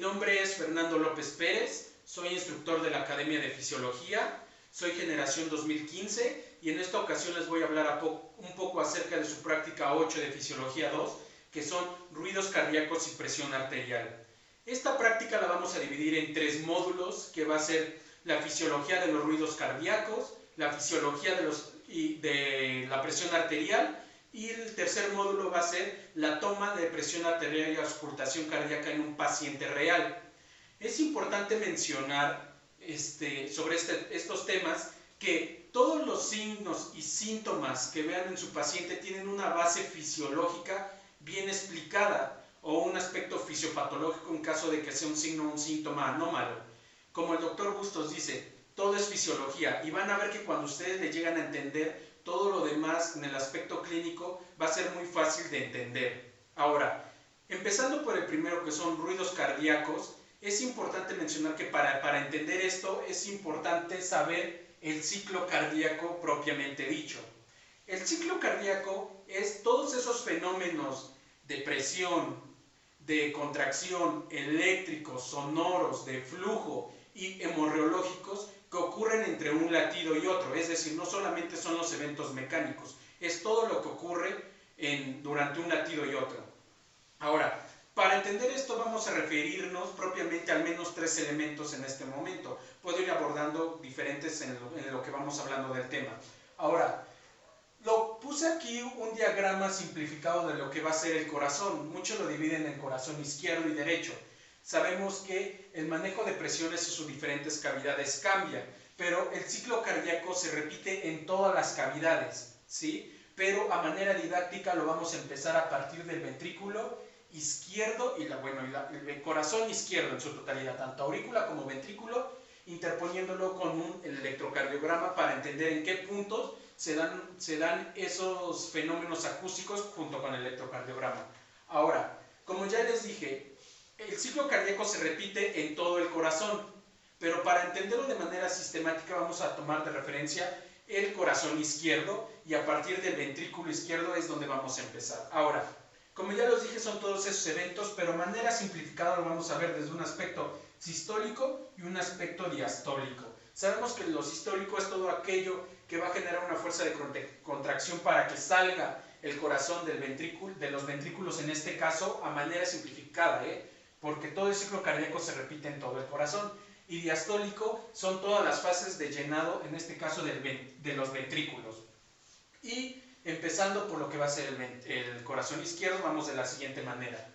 nombre es Fernando López Pérez, soy instructor de la Academia de Fisiología, soy generación 2015 y en esta ocasión les voy a hablar un poco acerca de su práctica 8 de Fisiología 2, que son ruidos cardíacos y presión arterial. Esta práctica la vamos a dividir en 3 módulos, que va a ser la fisiología de los ruidos cardíacos, la fisiología de la presión arterial, y el tercer módulo va a ser la toma de presión arterial y auscultación cardíaca en un paciente real. Es importante mencionar sobre estos temas que todos los signos y síntomas que vean en su paciente tienen una base fisiológica bien explicada o un aspecto fisiopatológico en caso de que sea un signo o un síntoma anómalo. Como el doctor Bustos dice, todo es fisiología y van a ver que cuando ustedes le llegan a entender todo lo demás en el aspecto clínico va a ser muy fácil de entender. Ahora, empezando por el primero, que son ruidos cardíacos, es importante mencionar que para entender esto es importante saber el ciclo cardíaco propiamente dicho. El ciclo cardíaco es todos esos fenómenos de presión, de contracción, eléctricos, sonoros, de flujo y hemorreológicos que ocurren entre un latido y otro, es decir, no solamente son los eventos mecánicos, es todo lo que ocurre durante un latido y otro. Ahora, para entender esto vamos a referirnos propiamente al menos 3 elementos en este momento. Puedo ir abordando diferentes en lo que vamos hablando del tema. Ahora, puse aquí un diagrama simplificado de lo que va a ser el corazón. Muchos lo dividen en corazón izquierdo y derecho. Sabemos que el manejo de presiones en sus diferentes cavidades cambia, pero el ciclo cardíaco se repite en todas las cavidades, ¿sí? Pero a manera didáctica lo vamos a empezar a partir del ventrículo izquierdo y el corazón izquierdo en su totalidad, tanto aurícula como ventrículo, interponiéndolo con un electrocardiograma para entender en qué puntos se dan esos fenómenos acústicos junto con el electrocardiograma. Ahora, como ya les dije, el ciclo cardíaco se repite en todo el corazón, pero para entenderlo de manera sistemática vamos a tomar de referencia el corazón izquierdo y a partir del ventrículo izquierdo es donde vamos a empezar. Ahora, como ya les dije, son todos esos eventos, pero de manera simplificada lo vamos a ver desde un aspecto sistólico y un aspecto diastólico. Sabemos que lo sistólico es todo aquello que va a generar una fuerza de contracción para que salga el corazón de los ventrículos, en este caso, a manera simplificada, porque todo el ciclo cardíaco se repite en todo el corazón. Y diastólico son todas las fases de llenado, en este caso de los ventrículos. Y empezando por lo que va a ser el corazón izquierdo, vamos de la siguiente manera.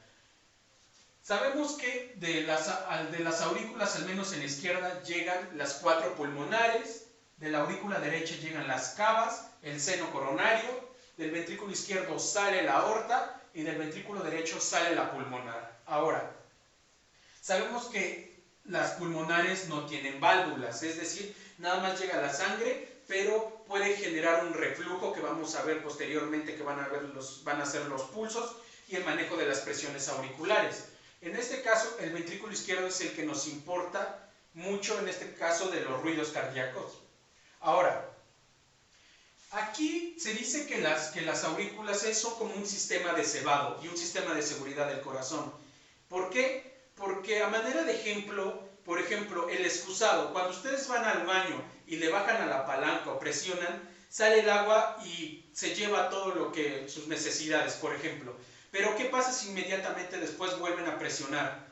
Sabemos que de las aurículas, al menos en la izquierda, llegan las 4 pulmonares, de la aurícula derecha llegan las cavas, el seno coronario, del ventrículo izquierdo sale la aorta y del ventrículo derecho sale la pulmonar. Ahora, sabemos que las pulmonares no tienen válvulas, es decir, nada más llega la sangre, pero puede generar un reflujo que vamos a ver posteriormente, que van a ser los pulsos y el manejo de las presiones auriculares. En este caso, el ventrículo izquierdo es el que nos importa mucho, en este caso, de los ruidos cardíacos. Ahora, aquí se dice que las aurículas son como un sistema de cebado y un sistema de seguridad del corazón. ¿Por qué? Porque a manera de ejemplo, por ejemplo, el excusado, cuando ustedes van al baño y le bajan a la palanca o presionan, sale el agua y se lleva todo sus necesidades, por ejemplo. Pero ¿qué pasa si inmediatamente después vuelven a presionar?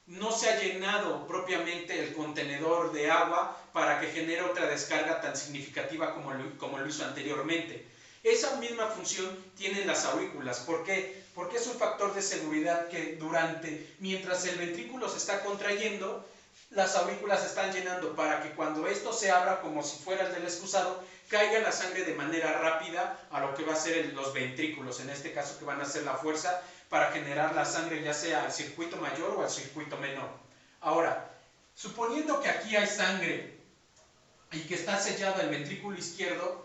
No se ha llenado propiamente el contenedor de agua para que genere otra descarga tan significativa como lo hizo anteriormente. Esa misma función tienen las aurículas. ¿Por qué? Porque es un factor de seguridad que mientras el ventrículo se está contrayendo, las aurículas se están llenando para que cuando esto se abra, como si fuera el del excusado, caiga la sangre de manera rápida a lo que va a ser los ventrículos, en este caso que van a ser la fuerza para generar la sangre ya sea al circuito mayor o al circuito menor. Ahora, suponiendo que aquí hay sangre y que está sellado el ventrículo izquierdo,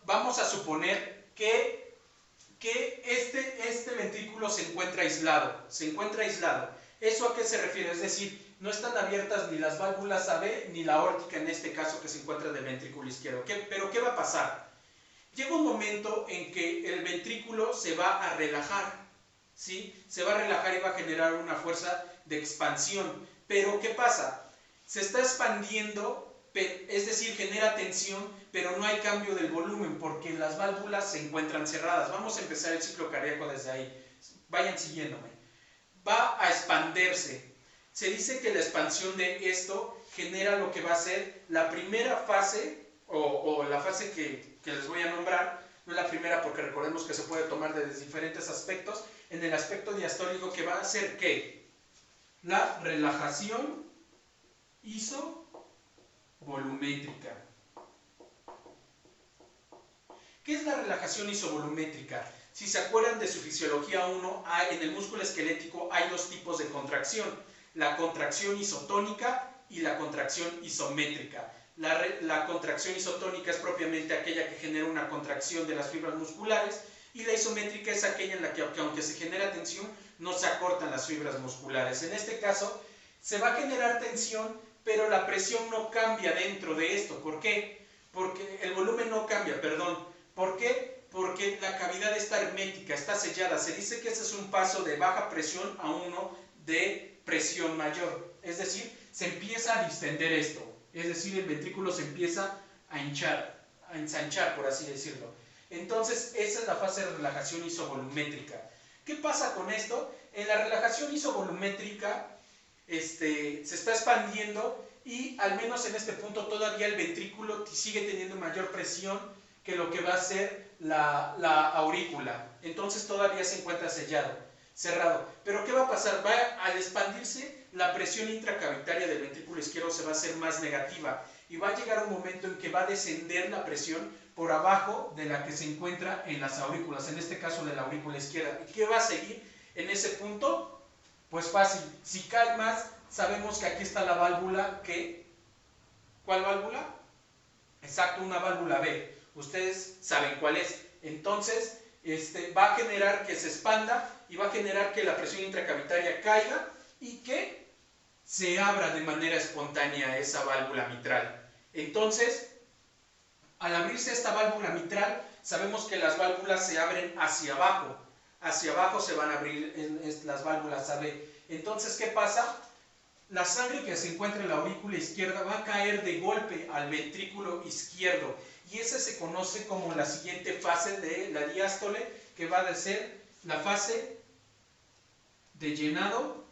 vamos a suponer que este ventrículo se encuentra aislado. ¿Eso a qué se refiere? Es decir, no están abiertas ni las válvulas AB ni la aórtica en este caso que se encuentra del ventrículo izquierdo. ¿Pero qué va a pasar? Llega un momento en que el ventrículo se va a relajar, ¿sí? Se va a relajar y va a generar una fuerza de expansión. Pero ¿qué pasa? Se está expandiendo, es decir, genera tensión, pero no hay cambio del volumen porque las válvulas se encuentran cerradas. Vamos a empezar el ciclo cardíaco desde ahí. Vayan siguiéndome. Va a expandirse. Se dice que la expansión de esto genera lo que va a ser la primera fase, o la fase que les voy a nombrar. No es la primera porque recordemos que se puede tomar desde diferentes aspectos. En el aspecto diastólico, que va a ser ¿qué? La relajación isovolumétrica. ¿Qué es la relajación isovolumétrica? Si se acuerdan de su fisiología 1, en el músculo esquelético hay dos tipos de contracción: la contracción isotónica y la contracción isométrica. La contracción isotónica es propiamente aquella que genera una contracción de las fibras musculares, y la isométrica es aquella en la que aunque se genera tensión, no se acortan las fibras musculares. En este caso, se va a generar tensión, pero la presión no cambia dentro de esto. ¿Por qué? Porque el volumen no cambia, perdón. ¿Por qué? Porque la cavidad está hermética, está sellada. Se dice que ese es un paso de baja presión a uno de presión mayor. Es decir, se empieza a distender esto. Es decir, el ventrículo se empieza a hinchar, a ensanchar, por así decirlo. Entonces, esa es la fase de relajación isovolumétrica. ¿Qué pasa con esto? En la relajación isovolumétrica se está expandiendo, y al menos en este punto todavía el ventrículo sigue teniendo mayor presión que lo que va a ser la aurícula. Entonces todavía se encuentra cerrado. Pero ¿qué va a pasar? Al expandirse, la presión intracavitaria del ventrículo izquierdo se va a hacer más negativa, y va a llegar un momento en que va a descender la presión por abajo de la que se encuentra en las aurículas, en este caso de la aurícula izquierda. ¿Y qué va a seguir en ese punto? Pues fácil, si cae más, sabemos que aquí está la válvula ¿cuál válvula? Exacto, una válvula B. Ustedes saben cuál es. Entonces, va a generar que se expanda, y va a generar que la presión intracavitaria caiga y que se abra de manera espontánea esa válvula mitral. Entonces, al abrirse esta válvula mitral, sabemos que las válvulas se abren hacia abajo. Hacia abajo se van a abrir las válvulas AB. Entonces, ¿qué pasa? La sangre que se encuentra en la aurícula izquierda va a caer de golpe al ventrículo izquierdo, y esa se conoce como la siguiente fase de la diástole, que va a ser la fase de llenado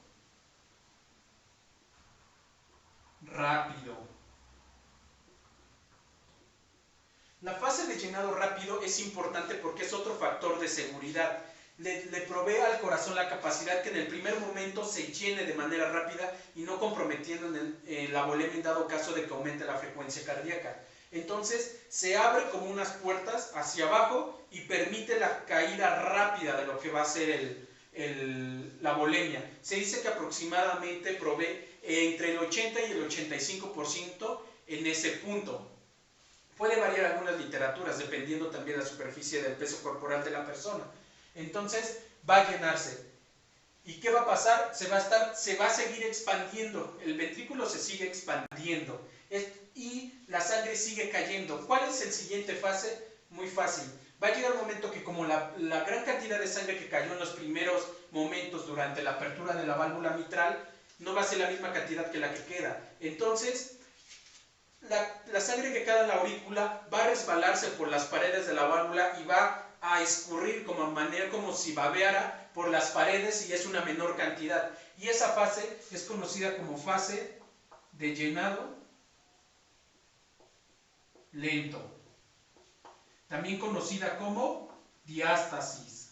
rápido. La fase de llenado rápido es importante porque es otro factor de seguridad. Le provee al corazón la capacidad que en el primer momento se llene de manera rápida y no comprometiendo la volemia en dado caso de que aumente la frecuencia cardíaca. Entonces se abre como unas puertas hacia abajo y permite la caída rápida de lo que va a ser la volemia. Se dice que aproximadamente provee entre el 80 y el 85% en ese punto. Puede variar algunas literaturas dependiendo también de la superficie del peso corporal de la persona. Entonces va a llenarse. ¿Y qué va a pasar? Se va a seguir expandiendo. El ventrículo se sigue expandiendo y la sangre sigue cayendo. ¿Cuál es el siguiente fase? Muy fácil. Va a llegar un momento que, como la gran cantidad de sangre que cayó en los primeros momentos durante la apertura de la válvula mitral, no va a ser la misma cantidad que la que queda. Entonces, la sangre que queda en la aurícula va a resbalarse por las paredes de la válvula y va a escurrir como si babeara por las paredes, y es una menor cantidad. Y esa fase es conocida como fase de llenado lento, también conocida como diástasis.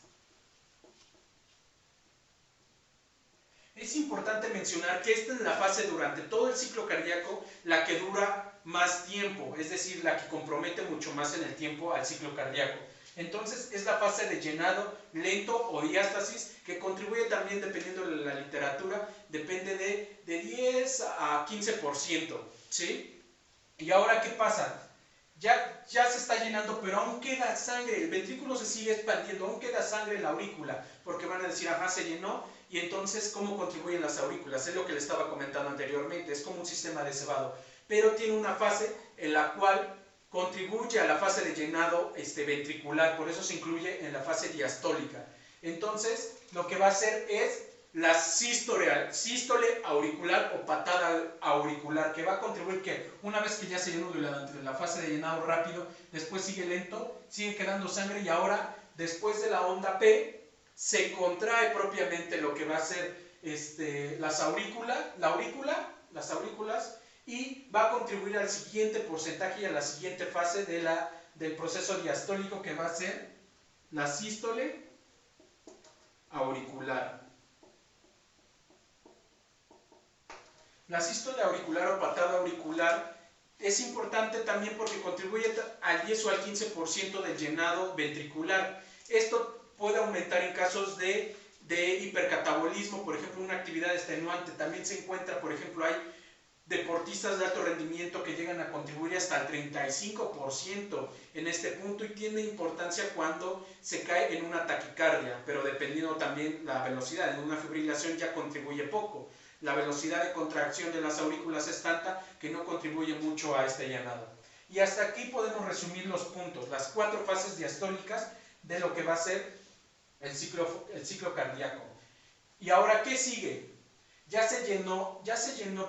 Es importante mencionar que esta es la fase durante todo el ciclo cardíaco la que dura más tiempo, es decir, la que compromete mucho más en el tiempo al ciclo cardíaco. Entonces es la fase de llenado lento o diástasis, que contribuye también, dependiendo de la literatura, depende de 10 a 15%, ¿sí? Y ahora, ¿qué pasa? Ya se está llenando, pero aún queda sangre, el ventrículo se sigue expandiendo, aún queda sangre en la aurícula, porque van a decir, ajá, se llenó. Y entonces, ¿cómo contribuyen las aurículas? Es lo que les estaba comentando anteriormente, es como un sistema de cebado, pero tiene una fase en la cual contribuye a la fase de llenado ventricular, por eso se incluye en la fase diastólica. Entonces, lo que va a hacer es la sístole auricular o patada auricular, que va a contribuir que una vez que ya se llenó durante la fase de llenado rápido, después sigue lento, sigue quedando sangre y ahora, después de la onda P, se contrae propiamente lo que va a ser las aurículas, y va a contribuir al siguiente porcentaje y a la siguiente fase del proceso diastólico, que va a ser la sístole auricular. La sístole auricular o patada auricular es importante también porque contribuye al 10 o al 15% del llenado ventricular. Esto puede aumentar en casos de hipercatabolismo, por ejemplo, una actividad extenuante. También se encuentra, por ejemplo, hay deportistas de alto rendimiento que llegan a contribuir hasta el 35% en este punto, y tiene importancia cuando se cae en una taquicardia, pero dependiendo también la velocidad. En una fibrilación ya contribuye poco. La velocidad de contracción de las aurículas es tanta que no contribuye mucho a este llenado. Y hasta aquí podemos resumir los puntos, las 4 fases diastólicas de lo que va a ser el ciclo cardíaco. Y ahora, ¿qué sigue? Ya se llenó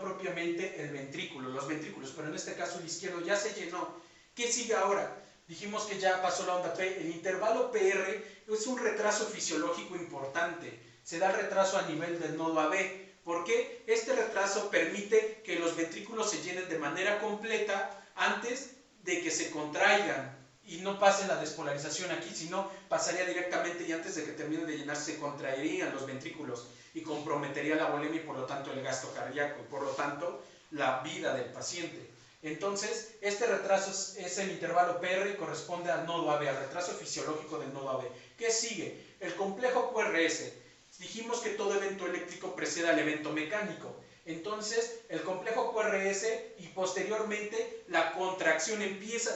propiamente el ventrículo, los ventrículos, pero en este caso el izquierdo ya se llenó. ¿Qué sigue ahora? Dijimos que ya pasó la onda P. El intervalo PR es un retraso fisiológico importante. Se da el retraso a nivel del nodo AB. ¿Por qué? Este retraso permite que los ventrículos se llenen de manera completa antes de que se contraigan y no pase la despolarización aquí, sino pasaría directamente, y antes de que terminen de llenarse se contraerían los ventrículos y comprometería la volemia y por lo tanto el gasto cardíaco y por lo tanto la vida del paciente. Entonces, este retraso es el intervalo PR y corresponde al nodo AB, al retraso fisiológico del nodo AB. ¿Qué sigue? El complejo QRS. Dijimos que todo evento eléctrico precede al evento mecánico. Entonces, el complejo QRS y posteriormente la contracción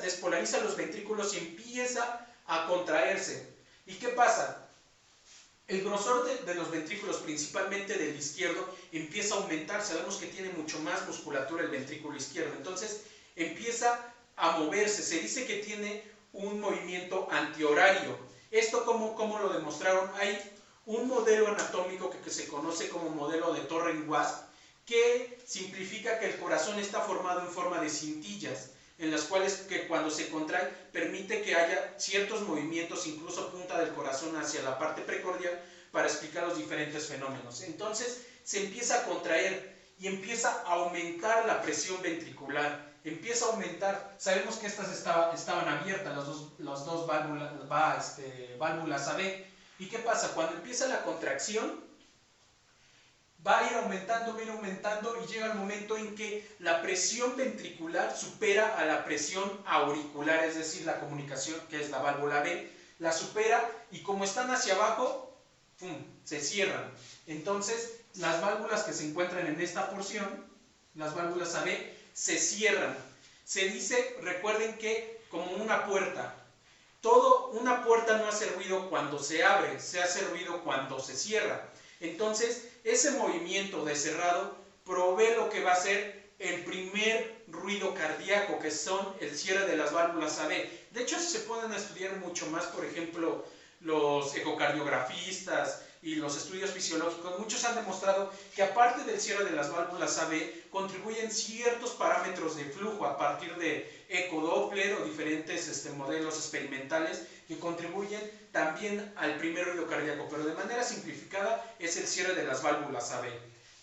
despolariza los ventrículos y empieza a contraerse. ¿Y qué pasa? El grosor de los ventrículos, principalmente del izquierdo, empieza a aumentar. Sabemos que tiene mucho más musculatura el ventrículo izquierdo. Entonces, empieza a moverse. Se dice que tiene un movimiento antihorario. ¿Esto cómo lo demostraron? Hay un modelo anatómico que se conoce como modelo de Torren-Wasp, que simplifica que el corazón está formado en forma de cintillas, en las cuales que cuando se contrae permite que haya ciertos movimientos, incluso punta del corazón hacia la parte precordial, para explicar los diferentes fenómenos. Entonces se empieza a contraer y empieza a aumentar la presión ventricular, empieza a aumentar. Sabemos que estas estaban abiertas, las dos válvulas AB. ¿Y qué pasa? Cuando empieza la contracción, va a ir aumentando y llega el momento en que la presión ventricular supera a la presión auricular, es decir, la comunicación, que es la válvula B, la supera, y como están hacia abajo, ¡pum!, se cierran. Entonces, las válvulas que se encuentran en esta porción, las válvulas AB, se cierran. Se dice, recuerden que como una puerta, una puerta no hace ruido cuando se abre, se hace ruido cuando se cierra. Entonces, ese movimiento de cerrado provee lo que va a ser el primer ruido cardíaco, que son el cierre de las válvulas AB. De hecho, se pueden estudiar mucho más, por ejemplo, los ecocardiografistas y los estudios fisiológicos. Muchos han demostrado que aparte del cierre de las válvulas AB, contribuyen ciertos parámetros de flujo a partir de ecodoppler o diferentes modelos experimentales que contribuyen también al primer ruido cardíaco, pero de manera simplificada es el cierre de las válvulas AB.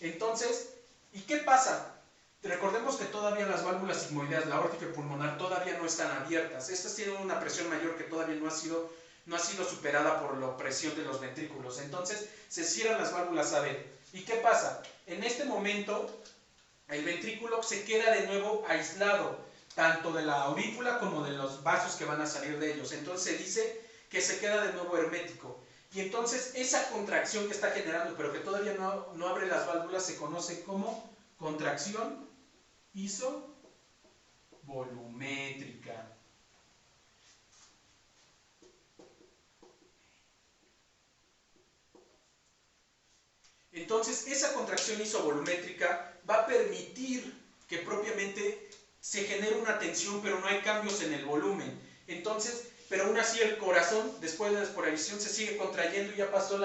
Entonces, ¿y qué pasa? Recordemos que todavía las válvulas sigmoideas, la aórtica y pulmonar, todavía no están abiertas. Estas tienen una presión mayor que todavía no ha sido superada por la presión de los ventrículos. Entonces, se cierran las válvulas AB. ¿Y qué pasa? En este momento, el ventrículo se queda de nuevo aislado, tanto de la aurícula como de los vasos que van a salir de ellos. Entonces, se dice que se queda de nuevo hermético. Y entonces, esa contracción que está generando, pero que todavía no abre las válvulas, se conoce como contracción isovolumétrica. Entonces, esa contracción isovolumétrica va a permitir que propiamente se genere una tensión, pero no hay cambios en el volumen. Entonces, pero aún así el corazón, después de la despolarización, se sigue contrayendo y ya pasó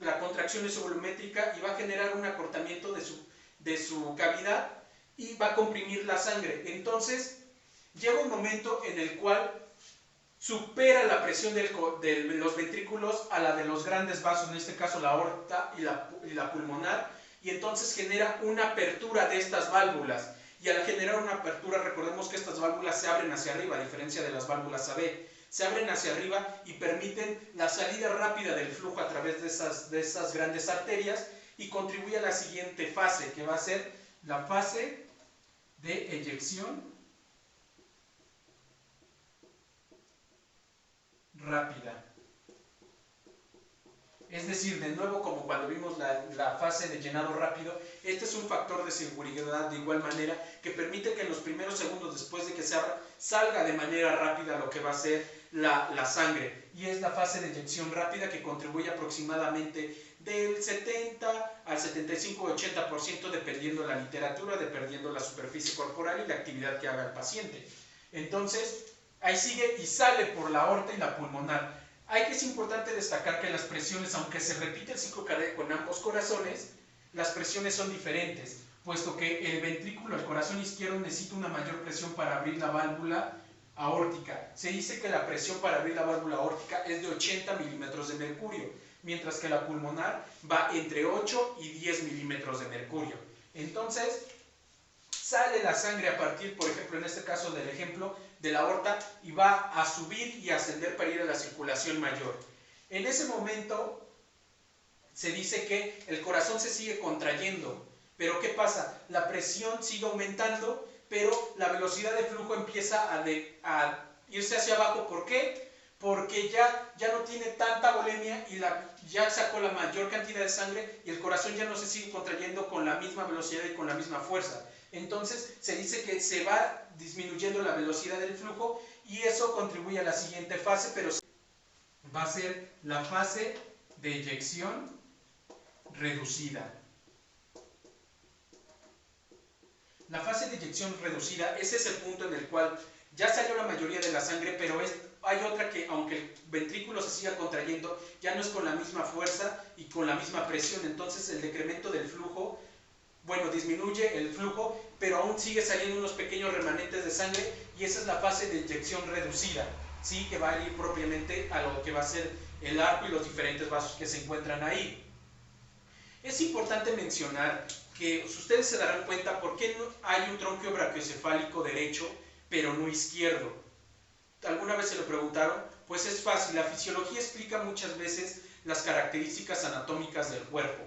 la contracción es volumétrica y va a generar un acortamiento de su cavidad y va a comprimir la sangre. Entonces, llega un momento en el cual supera la presión de los ventrículos a la de los grandes vasos, en este caso la aorta y la pulmonar, y entonces genera una apertura de estas válvulas. Y al generar una apertura, recordemos que estas válvulas se abren hacia arriba, a diferencia de las válvulas AB. Se abren hacia arriba y permiten la salida rápida del flujo a través de esas grandes arterias y contribuye a la siguiente fase, que va a ser la fase de eyección rápida. Es decir, de nuevo, como cuando vimos la fase de llenado rápido, este es un factor de seguridad de igual manera que permite que en los primeros segundos después de que se abra, salga de manera rápida lo que va a ser la sangre. Y es la fase de eyección rápida que contribuye aproximadamente del 70 al 75-80% dependiendo la literatura, dependiendo la superficie corporal y la actividad que haga el paciente. Entonces, ahí sigue y sale por la aorta y la pulmonar. Es importante destacar que las presiones, aunque se repite el ciclo cardíaco en ambos corazones, las presiones son diferentes, puesto que el ventrículo, el corazón izquierdo, necesita una mayor presión para abrir la válvula aórtica. Se dice que la presión para abrir la válvula aórtica es de 80 milímetros de mercurio, mientras que la pulmonar va entre 8 y 10 milímetros de mercurio. Entonces, sale la sangre a partir, por ejemplo, en este caso del ejemplo, de la aorta y va a subir y ascender para ir a la circulación mayor. En ese momento se dice que el corazón se sigue contrayendo, pero ¿qué pasa? La presión sigue aumentando, pero la velocidad de flujo empieza a irse hacia abajo. ¿Por qué? Porque ya no tiene tanta volemia y ya sacó la mayor cantidad de sangre y el corazón ya no se sigue contrayendo con la misma velocidad y con la misma fuerza. Entonces se dice que se va disminuyendo la velocidad del flujo y eso contribuye a la siguiente fase, pero va a ser la fase de eyección reducida. La fase de eyección reducida es ese punto en el cual ya salió la mayoría de la sangre, pero hay otra que, aunque el ventrículo se siga contrayendo, ya no es con la misma fuerza y con la misma presión. Entonces el decremento del flujo, disminuye el flujo, pero aún sigue saliendo unos pequeños remanentes de sangre y esa es la fase de eyección reducida, ¿sí? Que va a ir propiamente a lo que va a ser el arco y los diferentes vasos que se encuentran ahí. Es importante mencionar que ustedes se darán cuenta por qué no hay un tronquio brachiocefálico derecho, pero no izquierdo. ¿Alguna vez se lo preguntaron? Pues es fácil, la fisiología explica muchas veces las características anatómicas del cuerpo.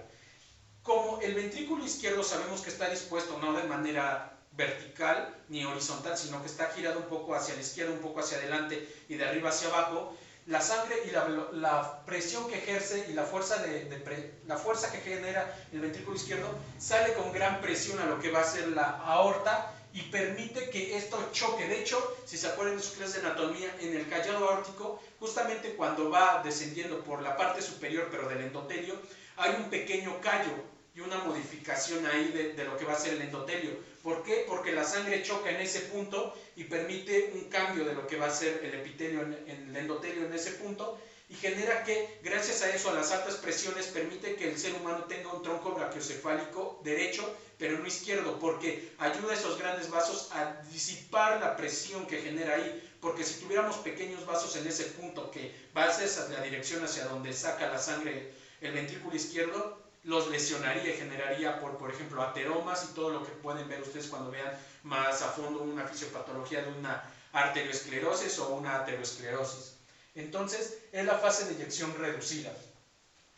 Como el ventrículo izquierdo sabemos que está dispuesto no de manera vertical ni horizontal, sino que está girado un poco hacia la izquierda, un poco hacia adelante y de arriba hacia abajo, la sangre y la presión que ejerce y la fuerza que genera el ventrículo izquierdo sale con gran presión a lo que va a ser la aorta y permite que esto choque. De hecho, si se acuerdan de sus clases de anatomía, en el callado aórtico, justamente cuando va descendiendo por la parte superior, pero del endotelio, hay un pequeño callo y una modificación ahí de lo que va a ser el endotelio. ¿Por qué? Porque la sangre choca en ese punto y permite un cambio de lo que va a ser el epitelio en el endotelio en ese punto y genera que, gracias a eso, a las altas presiones, permite que el ser humano tenga un tronco brachiocefálico derecho, pero no izquierdo, porque ayuda a esos grandes vasos a disipar la presión que genera ahí. Porque si tuviéramos pequeños vasos en ese punto que va hacia la dirección hacia donde saca la sangre el ventrículo izquierdo, los lesionaría y generaría, por ejemplo, ateromas y todo lo que pueden ver ustedes cuando vean más a fondo una fisiopatología de una arteriosclerosis o una aterosclerosis. Entonces, es la fase de eyección reducida.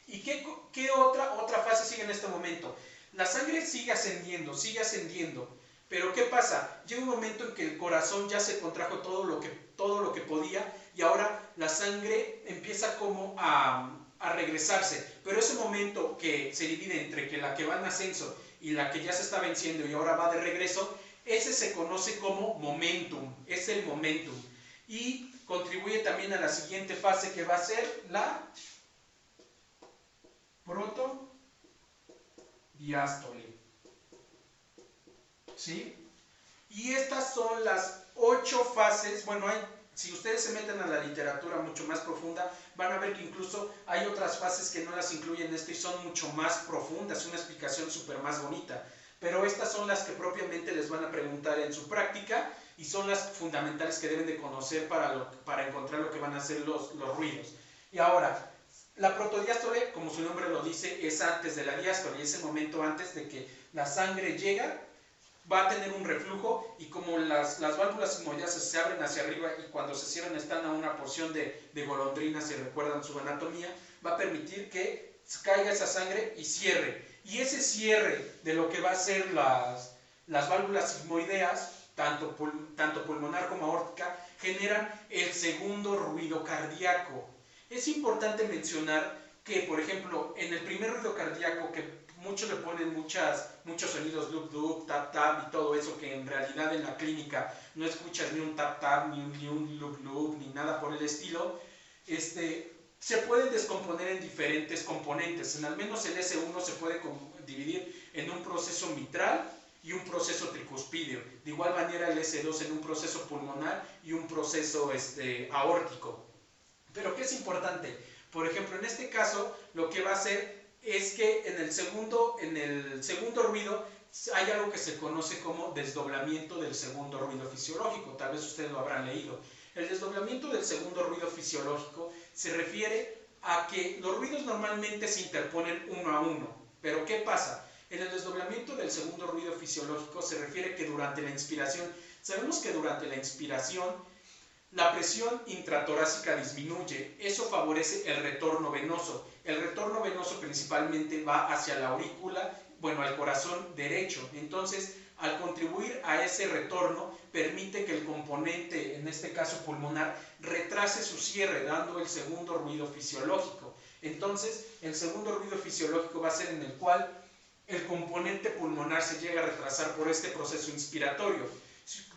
¿Y qué otra fase sigue en este momento? La sangre sigue ascendiendo, pero ¿qué pasa? Llega un momento en que el corazón ya se contrajo todo lo que podía y ahora la sangre empieza como a regresarse, pero ese momento que se divide entre la que va en ascenso y la que ya se está venciendo y ahora va de regreso, ese se conoce como momentum, es el momentum y contribuye también a la siguiente fase que va a ser la protodiástole, ¿sí? Y estas son las 8 fases, hay Si ustedes se meten a la literatura mucho más profunda, van a ver que incluso hay otras fases que no las incluyen en esto y son mucho más profundas, una explicación súper más bonita. Pero estas son las que propiamente les van a preguntar en su práctica y son las fundamentales que deben de conocer para encontrar lo que van a ser los ruidos. Y ahora, la protodiástole, como su nombre lo dice, es antes de la diástole, ese momento antes de que la sangre llega, va a tener un reflujo y como las válvulas sigmoideas se abren hacia arriba y cuando se cierran están a una porción de golondrina, si recuerdan su anatomía, va a permitir que caiga esa sangre y cierre. Y ese cierre de lo que va a ser las válvulas sigmoideas, tanto pulmonar como aórtica, generan el segundo ruido cardíaco. Es importante mencionar que, por ejemplo, en el primer ruido cardíaco, que muchos le ponen muchos sonidos, loop, loop, tap, tap y todo eso, que en realidad en la clínica no escuchas ni un tap, tap, ni un loop, loop, ni nada por el estilo, se pueden descomponer en diferentes componentes. En al menos el S1 se puede dividir en un proceso mitral y un proceso tricuspideo. De igual manera el S2 en un proceso pulmonar y un proceso aórtico. Pero ¿qué es importante? Por ejemplo, en este caso, lo que va a hacer es que en el segundo ruido hay algo que se conoce como desdoblamiento del segundo ruido fisiológico. Tal vez ustedes lo habrán leído. El desdoblamiento del segundo ruido fisiológico se refiere a que los ruidos normalmente se interponen uno a uno. Pero ¿qué pasa? En el desdoblamiento del segundo ruido fisiológico se refiere que durante la inspiración, sabemos que durante la inspiración la presión intratorácica disminuye, eso favorece el retorno venoso. El retorno venoso principalmente va hacia la aurícula, bueno, al corazón derecho. Entonces, al contribuir a ese retorno, permite que el componente, en este caso pulmonar, retrase su cierre, dando el segundo ruido fisiológico. Entonces, el segundo ruido fisiológico va a ser en el cual el componente pulmonar se llega a retrasar por este proceso inspiratorio.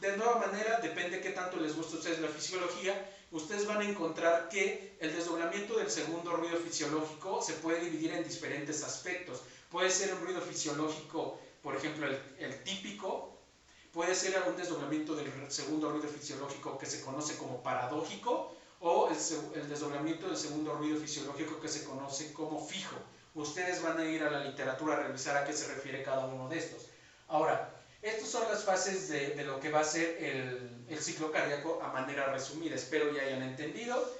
De nueva manera, depende qué tanto les gusta a ustedes la fisiología, ustedes van a encontrar que el desdoblamiento del segundo ruido fisiológico se puede dividir en diferentes aspectos. Puede ser un ruido fisiológico, por ejemplo, el típico, puede ser un desdoblamiento del segundo ruido fisiológico que se conoce como paradójico, o el desdoblamiento del segundo ruido fisiológico que se conoce como fijo. Ustedes van a ir a la literatura a revisar a qué se refiere cada uno de estos. Ahora, estas son las fases de lo que va a ser el ciclo cardíaco a manera resumida. Espero ya hayan entendido.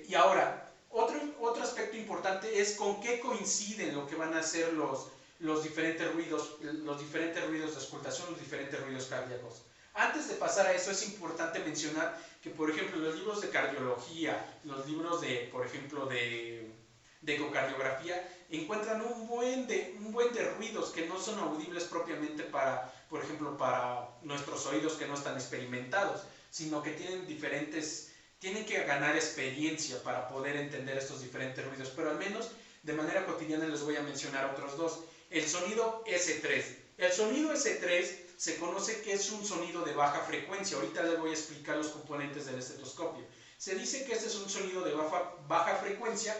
Y ahora, otro aspecto importante es con qué coinciden lo que van a ser los diferentes ruidos de auscultación, los diferentes ruidos cardíacos. Antes de pasar a eso, es importante mencionar que, por ejemplo, los libros de cardiología, los libros por ejemplo, de ecocardiografía, encuentran un buen de ruidos que no son audibles propiamente por ejemplo, para nuestros oídos que no están experimentados, sino que tienen que ganar experiencia para poder entender estos diferentes ruidos, pero al menos de manera cotidiana les voy a mencionar otros dos. El sonido S3. El sonido S3 se conoce que es un sonido de baja frecuencia. Ahorita les voy a explicar los componentes del estetoscopio. Se dice que este es un sonido de baja frecuencia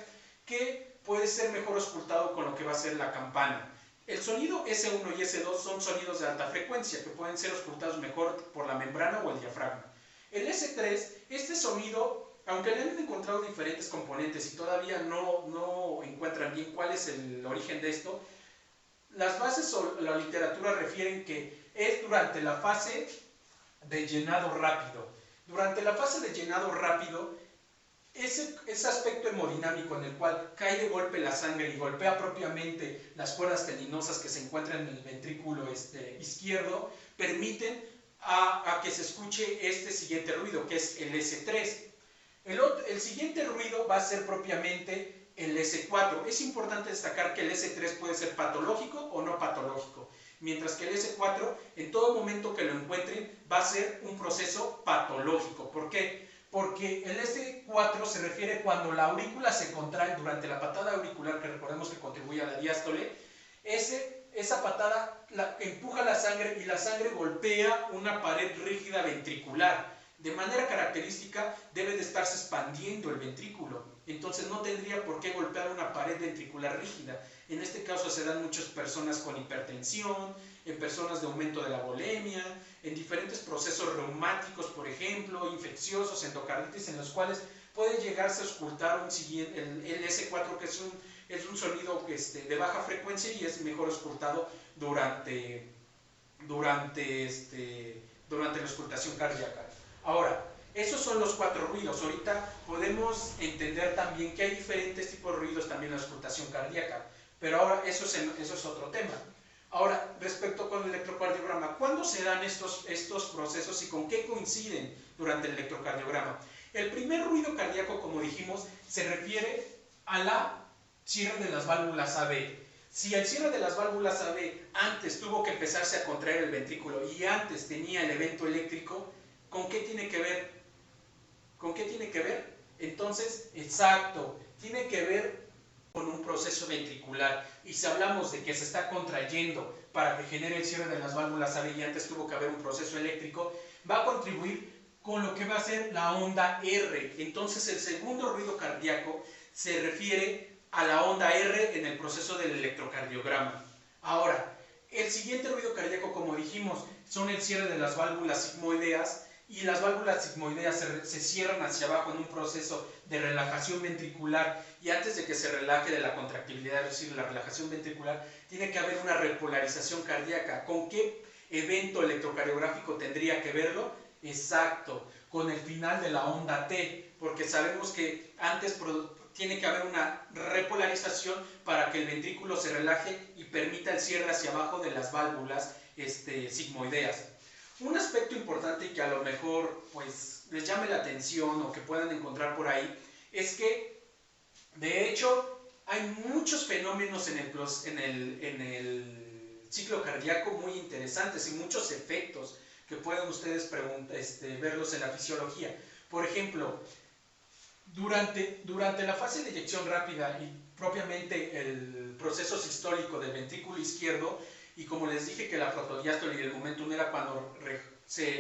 que puede ser mejor auscultado con lo que va a ser la campana. El sonido S1 y S2 son sonidos de alta frecuencia que pueden ser auscultados mejor por la membrana o el diafragma. El S3, este sonido, aunque le han encontrado diferentes componentes y todavía no encuentran bien cuál es el origen de esto, las bases o la literatura refieren que es durante la fase de llenado rápido. Durante la fase de llenado rápido, ese aspecto hemodinámico en el cual cae de golpe la sangre y golpea propiamente las cuerdas tendinosas que se encuentran en el ventrículo izquierdo, permiten a que se escuche este siguiente ruido, que es el S3. El siguiente ruido va a ser propiamente el S4. Es importante destacar que el S3 puede ser patológico o no patológico, mientras que el S4, en todo momento que lo encuentren, va a ser un proceso patológico. ¿Por qué? Porque el S4 se refiere cuando la aurícula se contrae durante la patada auricular, que recordemos que contribuye a la diástole. Esa patada empuja la sangre y la sangre golpea una pared rígida ventricular. De manera característica debe de estarse expandiendo el ventrículo. Entonces no tendría por qué golpear una pared ventricular rígida. En este caso se dan muchas personas con hipertensión, en personas de aumento de la volemia, en diferentes procesos reumáticos, por ejemplo, infecciosos, endocarditis, en los cuales puede llegarse a auscultar el S4, que es un sonido de baja frecuencia y es mejor auscultado durante la auscultación cardíaca. Ahora, esos son los 4 ruidos. Ahorita podemos entender también que hay diferentes tipos de ruidos también en la auscultación cardíaca, pero ahora eso es otro tema. Ahora, respecto con el electrocardiograma, ¿cuándo se dan estos procesos y con qué coinciden durante el electrocardiograma? El primer ruido cardíaco, como dijimos, se refiere a la cierre de las válvulas AB. Si el cierre de las válvulas AB antes tuvo que empezarse a contraer el ventrículo y antes tenía el evento eléctrico, ¿con qué tiene que ver? ¿Con qué tiene que ver? Entonces, exacto, tiene que ver con un proceso ventricular. Y si hablamos de que se está contrayendo para que genere el cierre de las válvulas AB y antes tuvo que haber un proceso eléctrico, va a contribuir con lo que va a ser la onda R. Entonces, el segundo ruido cardíaco se refiere a la onda R en el proceso del electrocardiograma. Ahora, el siguiente ruido cardíaco, como dijimos, son el cierre de las válvulas sigmoideas, y las válvulas sigmoideas se cierran hacia abajo en un proceso de relajación ventricular, y antes de que se relaje de la contractibilidad, es decir, la relajación ventricular, tiene que haber una repolarización cardíaca. ¿Con qué evento electrocardiográfico tendría que verlo? Exacto, con el final de la onda T, porque sabemos que antes tiene que haber una repolarización para que el ventrículo se relaje y permita el cierre hacia abajo de las válvulas sigmoideas. Un aspecto importante y que a lo mejor pues, les llame la atención o que puedan encontrar por ahí es que, de hecho, hay muchos fenómenos en el ciclo cardíaco muy interesantes y muchos efectos que pueden ustedes verlos en la fisiología. Por ejemplo, durante la fase de eyección rápida y propiamente el proceso sistólico del ventrículo izquierdo, y como les dije que la protodiástole y el momentum era cuando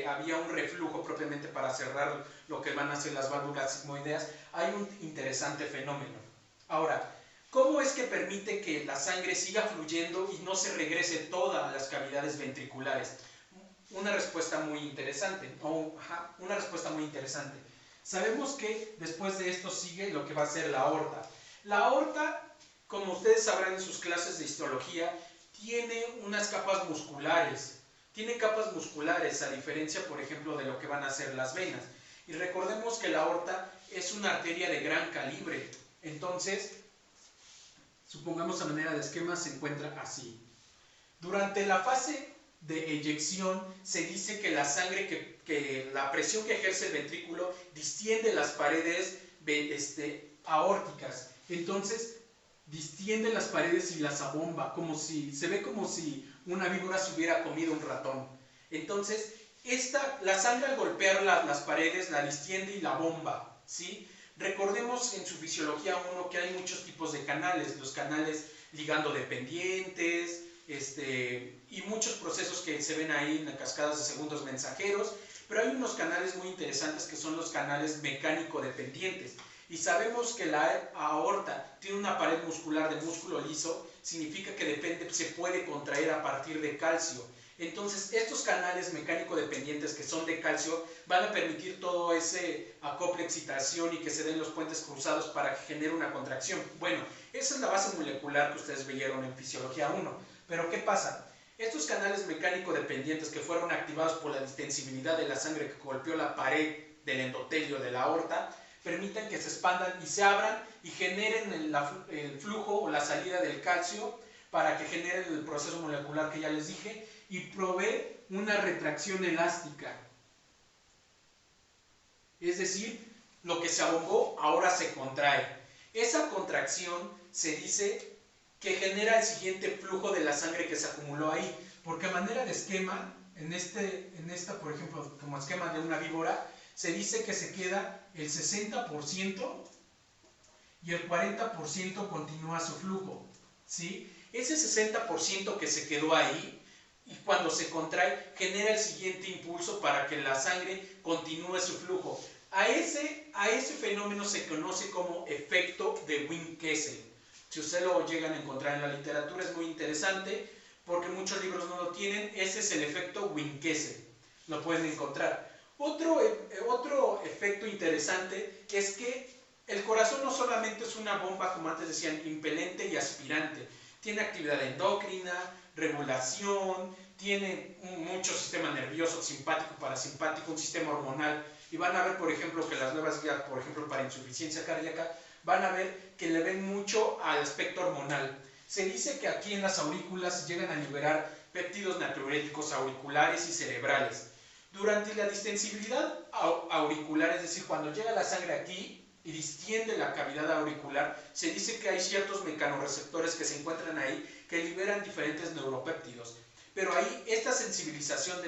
había un reflujo propiamente para cerrar lo que van a ser las válvulas sigmoideas, hay un interesante fenómeno. Ahora, ¿cómo es que permite que la sangre siga fluyendo y no se regrese toda a las cavidades ventriculares? Una respuesta muy interesante. Sabemos que después de esto sigue lo que va a ser la aorta. La aorta, como ustedes sabrán en sus clases de histología, tiene unas capas musculares. Tiene capas musculares a diferencia, por ejemplo, de lo que van a ser las venas. Y recordemos que la aorta es una arteria de gran calibre. Entonces, supongamos a manera de esquema, se encuentra así. Durante la fase de eyección se dice que la sangre, que la presión que ejerce el ventrículo distiende las paredes aórticas. Entonces, distiende las paredes y las abomba, se ve como si una víbora se hubiera comido un ratón. Entonces, la sangre al golpear las paredes la distiende y la bomba, ¿sí? Recordemos en su fisiología 1 que hay muchos tipos de canales, los canales ligando dependientes, y muchos procesos que se ven ahí en las cascadas de segundos mensajeros, pero hay unos canales muy interesantes que son los canales mecánico-dependientes. Y sabemos que la aorta tiene una pared muscular de músculo liso, significa que se puede contraer a partir de calcio. Entonces, estos canales mecánico-dependientes que son de calcio van a permitir todo ese acople, excitación y que se den los puentes cruzados para que genere una contracción. Bueno, esa es la base molecular que ustedes vieron en Fisiología 1. Pero, ¿qué pasa? Estos canales mecánico-dependientes que fueron activados por la distensibilidad de la sangre que golpeó la pared del endotelio de la aorta, permiten que se expandan y se abran y generen el flujo o la salida del calcio para que genere el proceso molecular que ya les dije y provee una retracción elástica. Es decir, lo que se abombó ahora se contrae. Esa contracción se dice que genera el siguiente flujo de la sangre que se acumuló ahí, porque a manera de esquema, en esta por ejemplo, como esquema de una víbora, se dice que se queda el 60% y el 40% continúa su flujo, ¿sí? Ese 60% que se quedó ahí, y cuando se contrae, genera el siguiente impulso para que la sangre continúe su flujo. A ese fenómeno se conoce como efecto de Wien-Kessel. Si ustedes lo llegan a encontrar en la literatura es muy interesante porque muchos libros no lo tienen. Ese es el efecto Wien-Kessel. Lo pueden encontrar. Otro efecto interesante es que el corazón no solamente es una bomba, como antes decían, impelente y aspirante. Tiene actividad endocrina, regulación, tiene mucho sistema nervioso, simpático, parasimpático, un sistema hormonal. Y van a ver, por ejemplo, que las nuevas guías, por ejemplo, para insuficiencia cardíaca, van a ver que le ven mucho al aspecto hormonal. Se dice que aquí en las aurículas llegan a liberar péptidos natriuréticos auriculares y cerebrales. Durante la distensibilidad auricular, es decir, cuando llega la sangre aquí y distiende la cavidad auricular, se dice que hay ciertos mecanorreceptores que se encuentran ahí que liberan diferentes neuropéptidos. Pero ahí esta sensibilización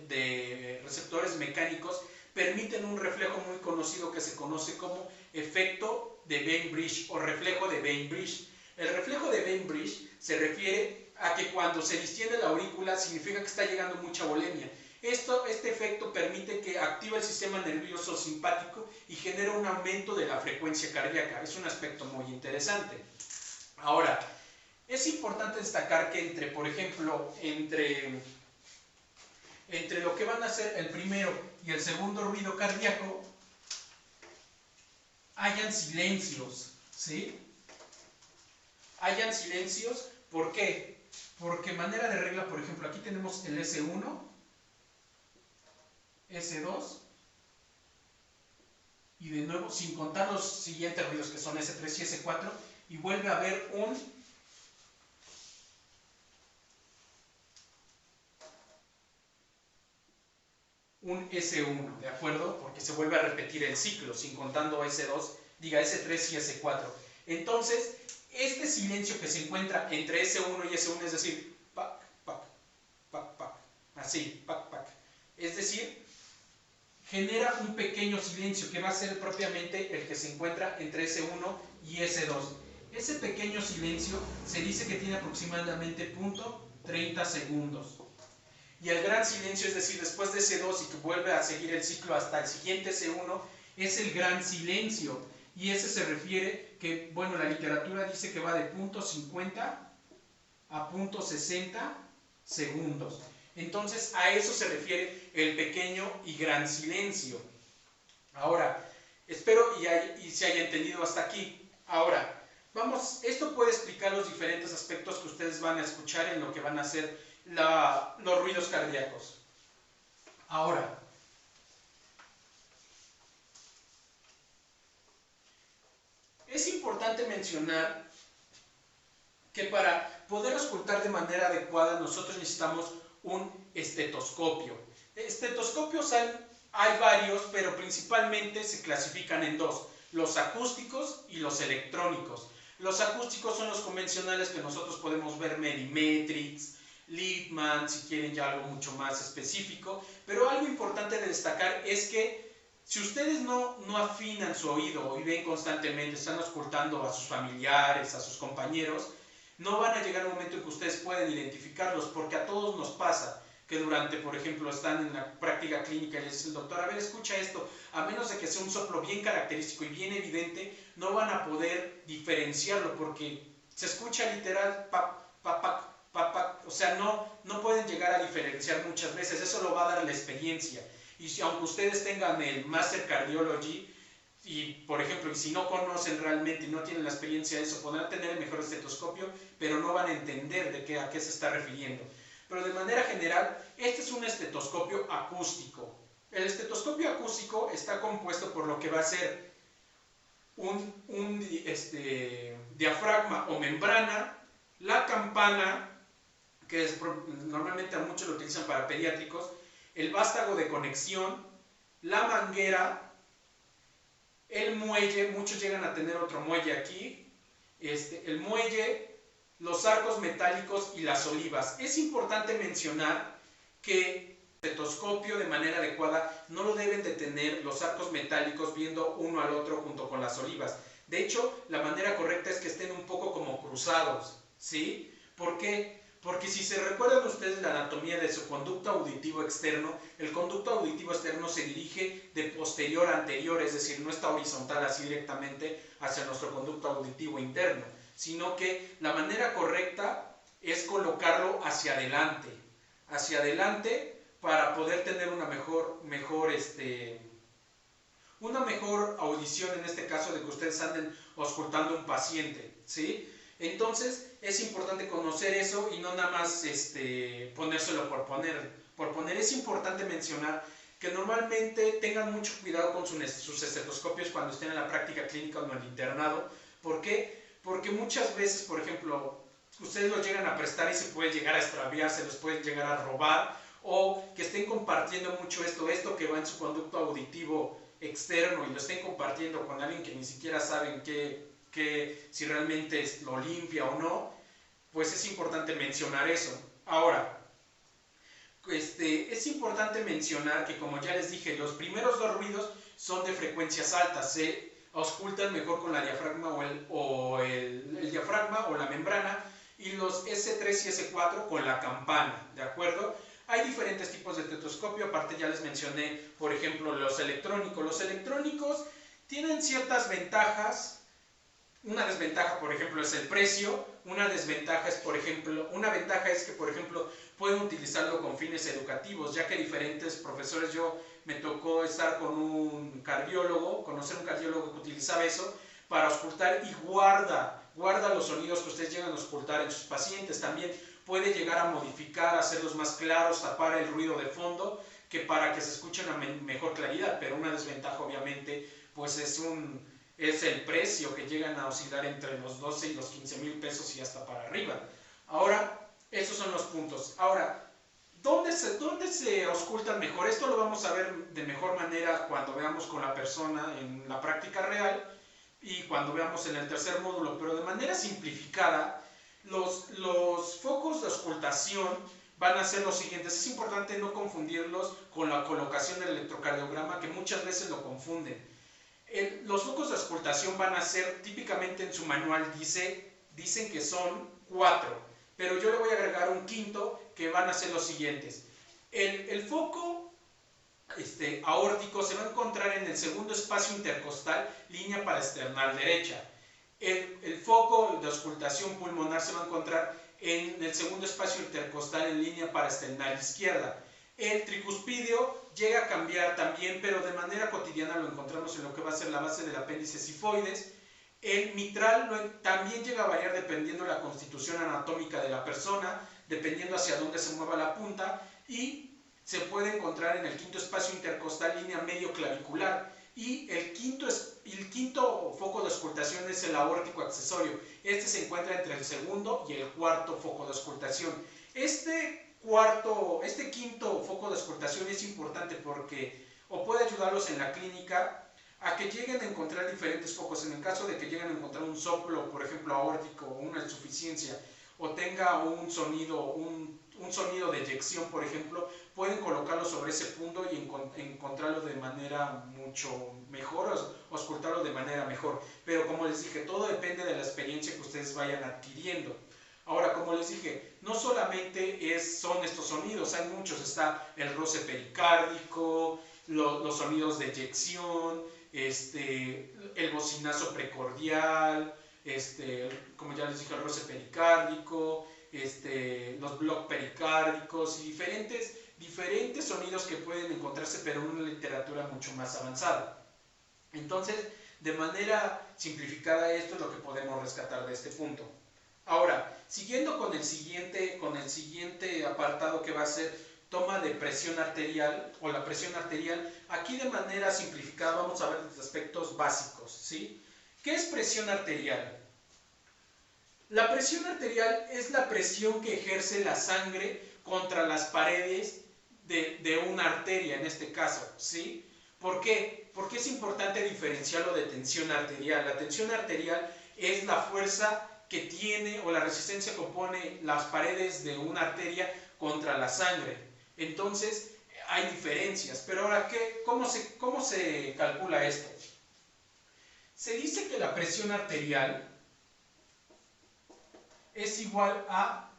de receptores mecánicos permiten un reflejo muy conocido que se conoce como efecto de Bainbridge o reflejo de Bainbridge. El reflejo de Bainbridge se refiere a que cuando se distiende la aurícula significa que está llegando mucha volemia. Este efecto permite que active el sistema nervioso simpático y genera un aumento de la frecuencia cardíaca. Es un aspecto muy interesante. Ahora, es importante destacar que por ejemplo, entre lo que van a ser el primero y el segundo ruido cardíaco, hayan silencios, ¿sí? Hayan silencios, ¿por qué? Porque manera de regla, por ejemplo, aquí tenemos el S1, S2, y de nuevo, sin contar los siguientes ruidos que son S3 y S4, y vuelve a haber un S1, ¿de acuerdo? Porque se vuelve a repetir el ciclo, sin contando S2, diga S3 y S4. Entonces, este silencio que se encuentra entre S1 y S1, es decir, pac, pac, pac, pac, así, pac, pac, es decir, genera un pequeño silencio que va a ser propiamente el que se encuentra entre S1 y S2. Ese pequeño silencio se dice que tiene aproximadamente 0.30 segundos. Y el gran silencio, es decir, después de S2 y que vuelve a seguir el ciclo hasta el siguiente S1, es el gran silencio. Y ese se refiere que, bueno, la literatura dice que va de 0.50 a 0.60 segundos. Entonces, a eso se refiere el pequeño y gran silencio. Ahora, espero y se haya entendido hasta aquí. Ahora, esto puede explicar los diferentes aspectos que ustedes van a escuchar en lo que van a ser los ruidos cardíacos. Ahora, es importante mencionar que para poder auscultar de manera adecuada nosotros necesitamos un estetoscopio. Estetoscopios hay varios, pero principalmente se clasifican en dos: los acústicos y los electrónicos. Los acústicos son los convencionales que nosotros podemos ver, Medi-Matrix, Liebman, si quieren ya algo mucho más específico. Pero algo importante de destacar es que si ustedes no afinan su oído y ven constantemente, están auscultando a sus familiares, a sus compañeros, no van a llegar a un momento en que ustedes pueden identificarlos, porque a todos nos pasa que durante, por ejemplo, están en la práctica clínica y les dice el doctor, a ver, escucha esto, a menos de que sea un soplo bien característico y bien evidente, no van a poder diferenciarlo, porque se escucha literal, pac, pac, pac, pac, pac, o sea, no pueden llegar a diferenciar muchas veces. Eso lo va a dar la experiencia. Y aunque ustedes tengan el Master Cardiology, y por ejemplo, y si no conocen realmente y no tienen la experiencia de eso, podrán tener el mejor estetoscopio, pero no van a entender a qué se está refiriendo. Pero de manera general, este es un estetoscopio acústico. El estetoscopio acústico está compuesto por lo que va a ser un diafragma o membrana, la campana, que normalmente a muchos lo utilizan para pediátricos, el vástago de conexión, la manguera, el muelle, muchos llegan a tener otro muelle aquí, el muelle, los arcos metálicos y las olivas. Es importante mencionar que el estetoscopio de manera adecuada no lo deben de tener los arcos metálicos viendo uno al otro junto con las olivas. De hecho, la manera correcta es que estén un poco como cruzados, ¿sí? ¿Por qué? Porque si se recuerdan ustedes la anatomía de su conducto auditivo externo, el conducto auditivo externo se dirige de posterior a anterior, es decir, no está horizontal así directamente hacia nuestro conducto auditivo interno, sino que la manera correcta es colocarlo hacia adelante para poder tener una mejor audición, en este caso de que ustedes anden auscultando a un paciente, ¿sí? Entonces es importante conocer eso y no nada más ponérselo por poner. Es importante mencionar que normalmente tengan mucho cuidado con sus estetoscopios cuando estén en la práctica clínica o en el internado. ¿Por qué? Porque muchas veces, por ejemplo, ustedes los llegan a prestar y se puede llegar a extraviar, se los pueden llegar a robar, o que estén compartiendo mucho esto que va en su conducto auditivo externo y lo estén compartiendo con alguien que ni siquiera saben si realmente lo limpia o no, pues es importante mencionar eso. Ahora, es importante mencionar que, como ya les dije, los primeros dos ruidos son de frecuencias altas, se auscultan mejor con la diafragma el diafragma o la membrana, y los S3 y S4 con la campana, ¿de acuerdo? Hay diferentes tipos de estetoscopio, aparte ya les mencioné, por ejemplo, los electrónicos. Los electrónicos tienen ciertas ventajas. Una desventaja, por ejemplo, es el precio. Una ventaja es que, por ejemplo, pueden utilizarlo con fines educativos, ya que diferentes profesores, yo me tocó estar con conocer un cardiólogo que utilizaba eso para auscultar y guarda los sonidos que ustedes llegan a auscultar en sus pacientes. También puede llegar a modificar, hacerlos más claros, tapar el ruido de fondo, que para que se escuche una mejor claridad. Pero una desventaja, obviamente, pues es el precio, que llegan a oscilar entre los 12 y los 15 mil pesos y hasta para arriba. Ahora, esos son los puntos. Ahora, ¿dónde se auscultan mejor? Esto lo vamos a ver de mejor manera cuando veamos con la persona en la práctica real y cuando veamos en el tercer módulo, pero de manera simplificada, los focos de auscultación van a ser los siguientes. Es importante no confundirlos con la colocación del electrocardiograma, que muchas veces lo confunden. Los focos de auscultación van a ser, típicamente en su manual dicen que son 4, pero yo le voy a agregar un quinto, que van a ser los siguientes. El foco aórtico se va a encontrar en el segundo espacio intercostal, línea paraesternal derecha. El foco de auscultación pulmonar se va a encontrar en el segundo espacio intercostal, en línea paraesternal izquierda. El tricuspidio llega a cambiar también, pero de manera cotidiana lo encontramos en lo que va a ser la base del apéndice sifoides. El mitral también llega a variar dependiendo de la constitución anatómica de la persona, dependiendo hacia dónde se mueva la punta, y se puede encontrar en el quinto espacio intercostal, línea medio clavicular. Y el quinto foco de auscultación es el aórtico accesorio. Este se encuentra entre el segundo y el cuarto foco de auscultación. Este quinto foco de auscultación es importante porque puede ayudarlos en la clínica a que lleguen a encontrar diferentes focos. En el caso de que lleguen a encontrar un soplo, por ejemplo, aórtico, o una insuficiencia, o tenga un sonido de eyección, por ejemplo, pueden colocarlo sobre ese punto y encontrarlo de manera mucho mejor, o auscultarlo de manera mejor. Pero como les dije, todo depende de la experiencia que ustedes vayan adquiriendo. Ahora, como les dije, no solamente son estos sonidos, hay muchos. Está el roce pericárdico, los sonidos de eyección, el bocinazo precordial, como ya les dije, el roce pericárdico, los bloques pericárdicos y diferentes sonidos que pueden encontrarse, pero en una literatura mucho más avanzada. Entonces, de manera simplificada, esto es lo que podemos rescatar de este punto. Ahora, siguiendo con el siguiente apartado, que va a ser toma de presión arterial o la presión arterial, aquí de manera simplificada vamos a ver los aspectos básicos, ¿sí? ¿Qué es presión arterial? La presión arterial es la presión que ejerce la sangre contra las paredes de una arteria, en este caso, ¿sí? ¿Por qué? Porque es importante diferenciarlo de tensión arterial. La tensión arterial es la fuerza que tiene, o la resistencia que opone las paredes de una arteria contra la sangre. Entonces, hay diferencias. Pero ahora, ¿cómo se calcula esto? Se dice que la presión arterial es igual a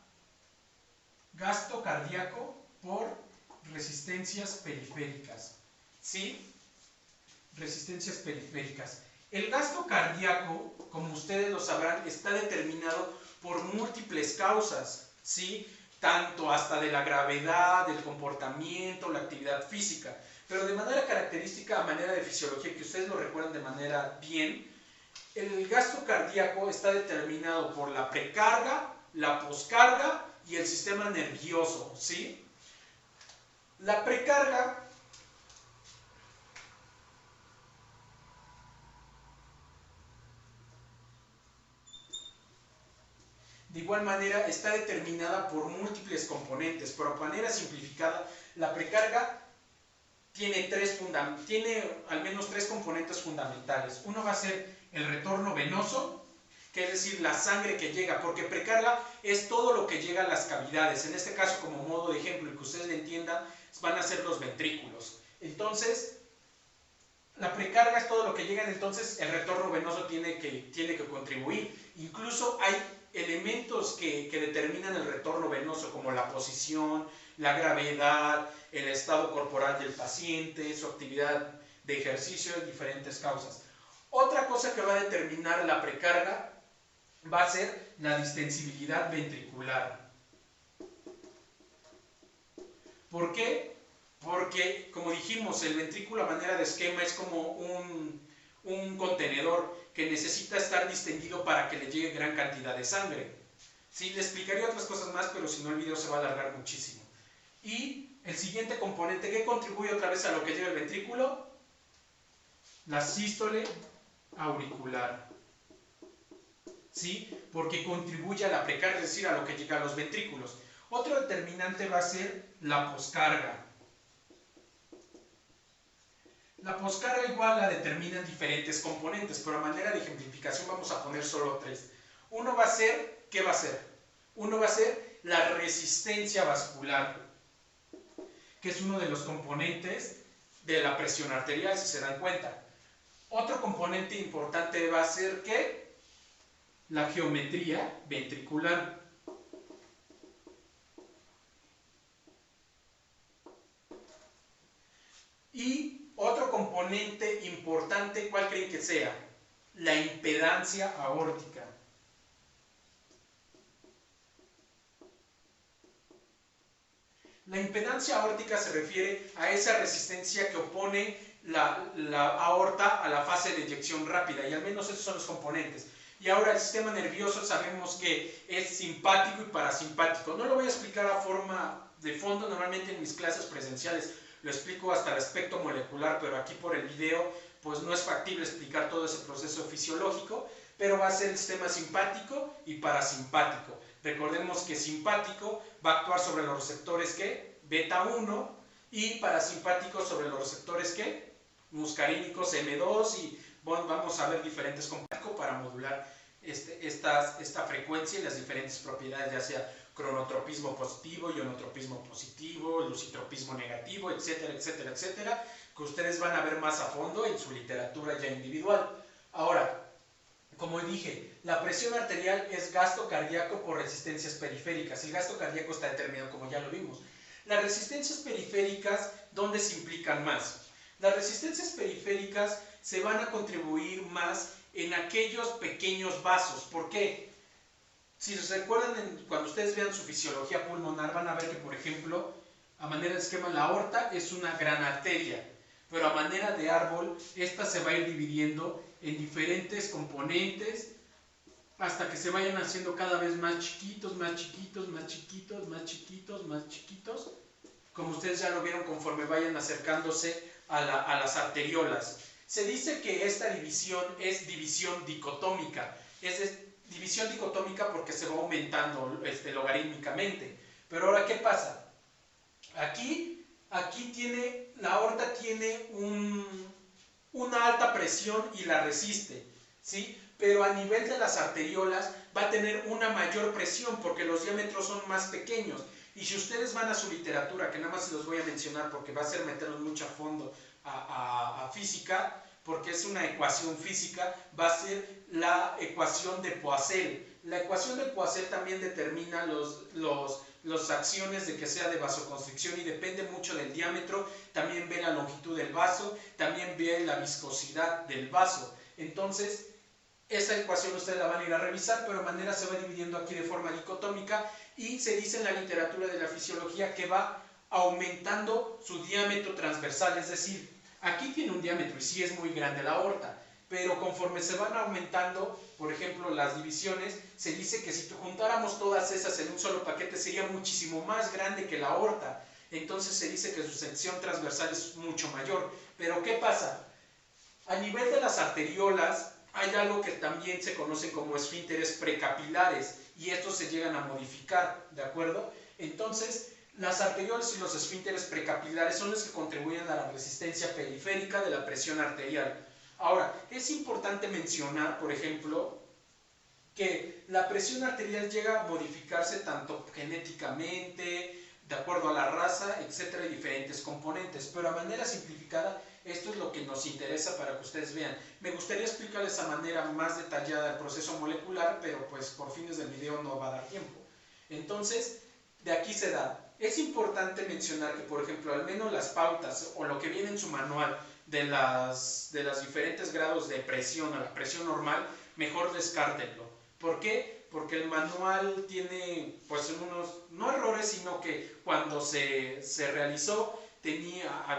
gasto cardíaco por resistencias periféricas. ¿Sí? Resistencias periféricas. El gasto cardíaco, como ustedes lo sabrán, está determinado por múltiples causas, ¿sí? Tanto hasta de la gravedad, del comportamiento, la actividad física. Pero de manera característica, a manera de fisiología, que ustedes lo recuerdan de manera bien, el gasto cardíaco está determinado por la precarga, la poscarga y el sistema nervioso, ¿sí? La precarga de igual manera está determinada por múltiples componentes, pero de manera simplificada, la precarga tiene al menos tres componentes fundamentales. Uno va a ser el retorno venoso, que es decir, la sangre que llega, porque precarga es todo lo que llega a las cavidades. En este caso, como modo de ejemplo, y que ustedes le entiendan, van a ser los ventrículos. Entonces, la precarga es todo lo que llega, entonces el retorno venoso tiene que contribuir. Incluso hay elementos que determinan el retorno venoso, como la posición, la gravedad, el estado corporal del paciente, su actividad de ejercicio, diferentes causas. Otra cosa que va a determinar la precarga va a ser la distensibilidad ventricular. ¿Por qué? Porque, como dijimos, el ventrículo a manera de esquema es como un contenedor que necesita estar distendido para que le llegue gran cantidad de sangre. Sí, le explicaría otras cosas más, pero si no el video se va a alargar muchísimo. Y el siguiente componente que contribuye otra vez a lo que llega el ventrículo, la sístole auricular. ¿Sí? Porque contribuye a la precarga, es decir, a lo que llega a los ventrículos. Otro determinante va a ser la poscarga. La poscarga igual la determinan diferentes componentes, pero a manera de ejemplificación vamos a poner solo tres. Uno va a ser, ¿qué va a ser? Uno va a ser la resistencia vascular, que es uno de los componentes de la presión arterial, si se dan cuenta. Otro componente importante va a ser, ¿qué? La geometría ventricular. Y otro componente importante, ¿cuál creen que sea? La impedancia aórtica. La impedancia aórtica se refiere a esa resistencia que opone la aorta a la fase de eyección rápida, y al menos esos son los componentes. Y ahora el sistema nervioso sabemos que es simpático y parasimpático. No lo voy a explicar a forma de fondo, normalmente en mis clases presenciales lo explico hasta el aspecto molecular, pero aquí por el video pues no es factible explicar todo ese proceso fisiológico, pero va a ser el sistema simpático y parasimpático. Recordemos que simpático va a actuar sobre los receptores ¿qué? Beta 1 y parasimpático sobre los receptores ¿qué? Muscarínicos M2, y bueno, vamos a ver diferentes componentes para modular esta frecuencia y las diferentes propiedades, ya sea cronotropismo positivo, ionotropismo positivo, lucitropismo negativo, etcétera, etcétera, etcétera, que ustedes van a ver más a fondo en su literatura ya individual. Ahora, como dije, la presión arterial es gasto cardíaco por resistencias periféricas. El gasto cardíaco está determinado, como ya lo vimos. Las resistencias periféricas, ¿dónde se implican más? Las resistencias periféricas se van a contribuir más en aquellos pequeños vasos. ¿Por qué? Si se recuerdan, cuando ustedes vean su fisiología pulmonar, van a ver que, por ejemplo, a manera de esquema, la aorta es una gran arteria, pero a manera de árbol, esta se va a ir dividiendo en diferentes componentes hasta que se vayan haciendo cada vez más chiquitos, más chiquitos, más chiquitos, más chiquitos, más chiquitos, como ustedes ya lo vieron conforme vayan acercándose a las arteriolas. Se dice que esta división es división dicotómica, división dicotómica porque se va aumentando logarítmicamente. Pero ahora, ¿qué pasa? Aquí la aorta tiene una alta presión y la resiste, ¿sí? Pero a nivel de las arteriolas va a tener una mayor presión porque los diámetros son más pequeños. Y si ustedes van a su literatura, que nada más se los voy a mencionar porque va a ser meterlos mucho a fondo a física, porque es una ecuación física, va a ser la ecuación de Poiseuille. La ecuación de Poiseuille también determina las acciones de que sea de vasoconstricción y depende mucho del diámetro, también ve la longitud del vaso, también ve la viscosidad del vaso. Entonces, esa ecuación ustedes la van a ir a revisar, pero de manera se va dividiendo aquí de forma dicotómica y se dice en la literatura de la fisiología que va aumentando su diámetro transversal, es decir, aquí tiene un diámetro y sí es muy grande la aorta, pero conforme se van aumentando, por ejemplo, las divisiones, se dice que si juntáramos todas esas en un solo paquete sería muchísimo más grande que la aorta. Entonces se dice que su sección transversal es mucho mayor. Pero ¿qué pasa? A nivel de las arteriolas hay algo que también se conocen como esfínteres precapilares y estos se llegan a modificar, ¿de acuerdo? Entonces, las arteriolas y los esfínteres precapilares son los que contribuyen a la resistencia periférica de la presión arterial. Ahora, es importante mencionar, por ejemplo, que la presión arterial llega a modificarse tanto genéticamente, de acuerdo a la raza, etcétera, y diferentes componentes, pero a manera simplificada, esto es lo que nos interesa para que ustedes vean. Me gustaría explicarles a manera más detallada el proceso molecular, pero pues por fines del video no va a dar tiempo. Entonces, de aquí se da. Es importante mencionar que, por ejemplo, al menos las pautas o lo que viene en su manual de los diferentes grados de presión a la presión normal, mejor descártenlo. ¿Por qué? Porque el manual tiene pues unos, no errores, sino que cuando se realizó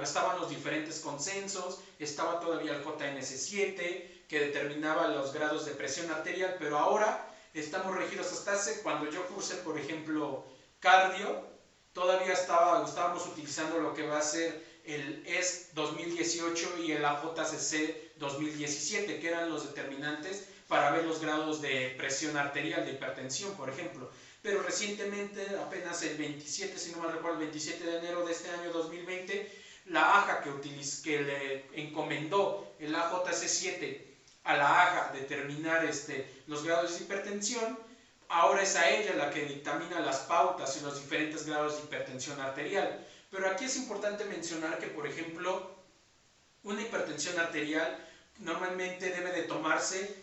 estaban los diferentes consensos, estaba todavía el JNS7 que determinaba los grados de presión arterial, pero ahora estamos regidos hasta cuando yo cursé, por ejemplo, cardio, todavía estábamos utilizando lo que va a ser el ES 2018 y el AJCC 2017, que eran los determinantes para ver los grados de presión arterial, de hipertensión, por ejemplo. Pero recientemente, apenas el 27, si no me recuerdo, el 27 de enero de este año 2020, la AJA que le encomendó el AJC7 a la AJA determinar los grados de hipertensión, ahora es a ella la que dictamina las pautas y los diferentes grados de hipertensión arterial. Pero aquí es importante mencionar que, por ejemplo, una hipertensión arterial normalmente debe de tomarse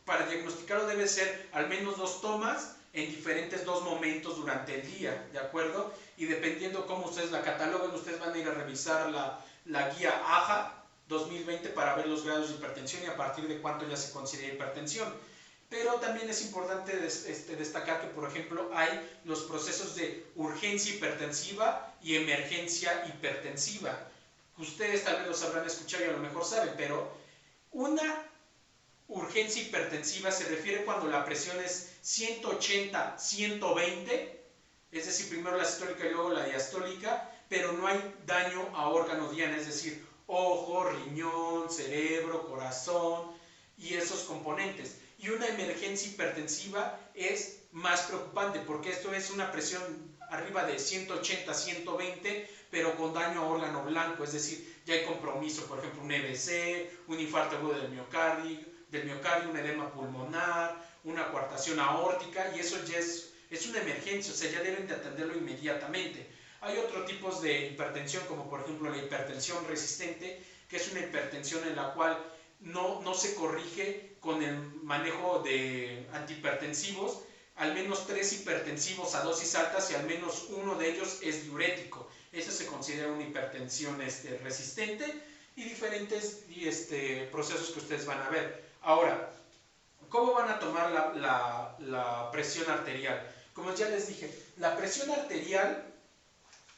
para diagnosticarlo debe ser al menos 2 tomas en diferentes 2 momentos durante el día, ¿de acuerdo? Y dependiendo cómo ustedes la cataloguen, ustedes van a ir a revisar la guía AJA 2020 para ver los grados de hipertensión y a partir de cuánto ya se considera hipertensión. Pero también es importante destacar que, por ejemplo, hay los procesos de urgencia hipertensiva y emergencia hipertensiva. Ustedes tal vez los habrán escuchado y a lo mejor saben, pero una urgencia hipertensiva se refiere cuando la presión es 180, 120, es decir, primero la sistólica y luego la diastólica, pero no hay daño a órgano diana, es decir, ojo, riñón, cerebro, corazón y esos componentes. Y una emergencia hipertensiva es más preocupante porque esto es una presión arriba de 180, 120, pero con daño a órgano blanco, es decir, ya hay compromiso, por ejemplo, un EBC, un infarto agudo del miocardio, un edema pulmonar, una coartación aórtica, y eso ya es una emergencia, o sea, ya deben de atenderlo inmediatamente. Hay otros tipos de hipertensión, como por ejemplo la hipertensión resistente, que es una hipertensión en la cual no se corrige con el manejo de antihipertensivos, al menos 3 hipertensivos a dosis altas y al menos uno de ellos es diurético. Eso se considera una hipertensión resistente y diferentes procesos que ustedes van a ver. Ahora, ¿cómo van a tomar la presión arterial? Como ya les dije, la presión arterial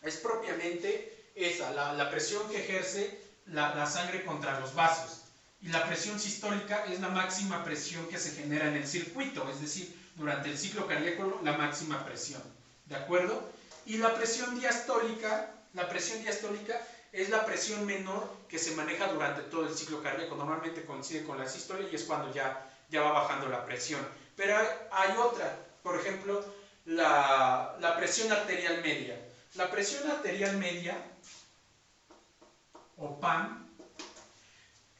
es propiamente esa, la presión que ejerce la sangre contra los vasos. Y la presión sistólica es la máxima presión que se genera en el circuito, es decir, durante el ciclo cardíaco la máxima presión, ¿de acuerdo? Y la presión diastólica es la presión menor que se maneja durante todo el ciclo cardíaco, normalmente coincide con la sístole y es cuando ya va bajando la presión. Pero hay otra, por ejemplo, la presión arterial media. La presión arterial media, o PAM,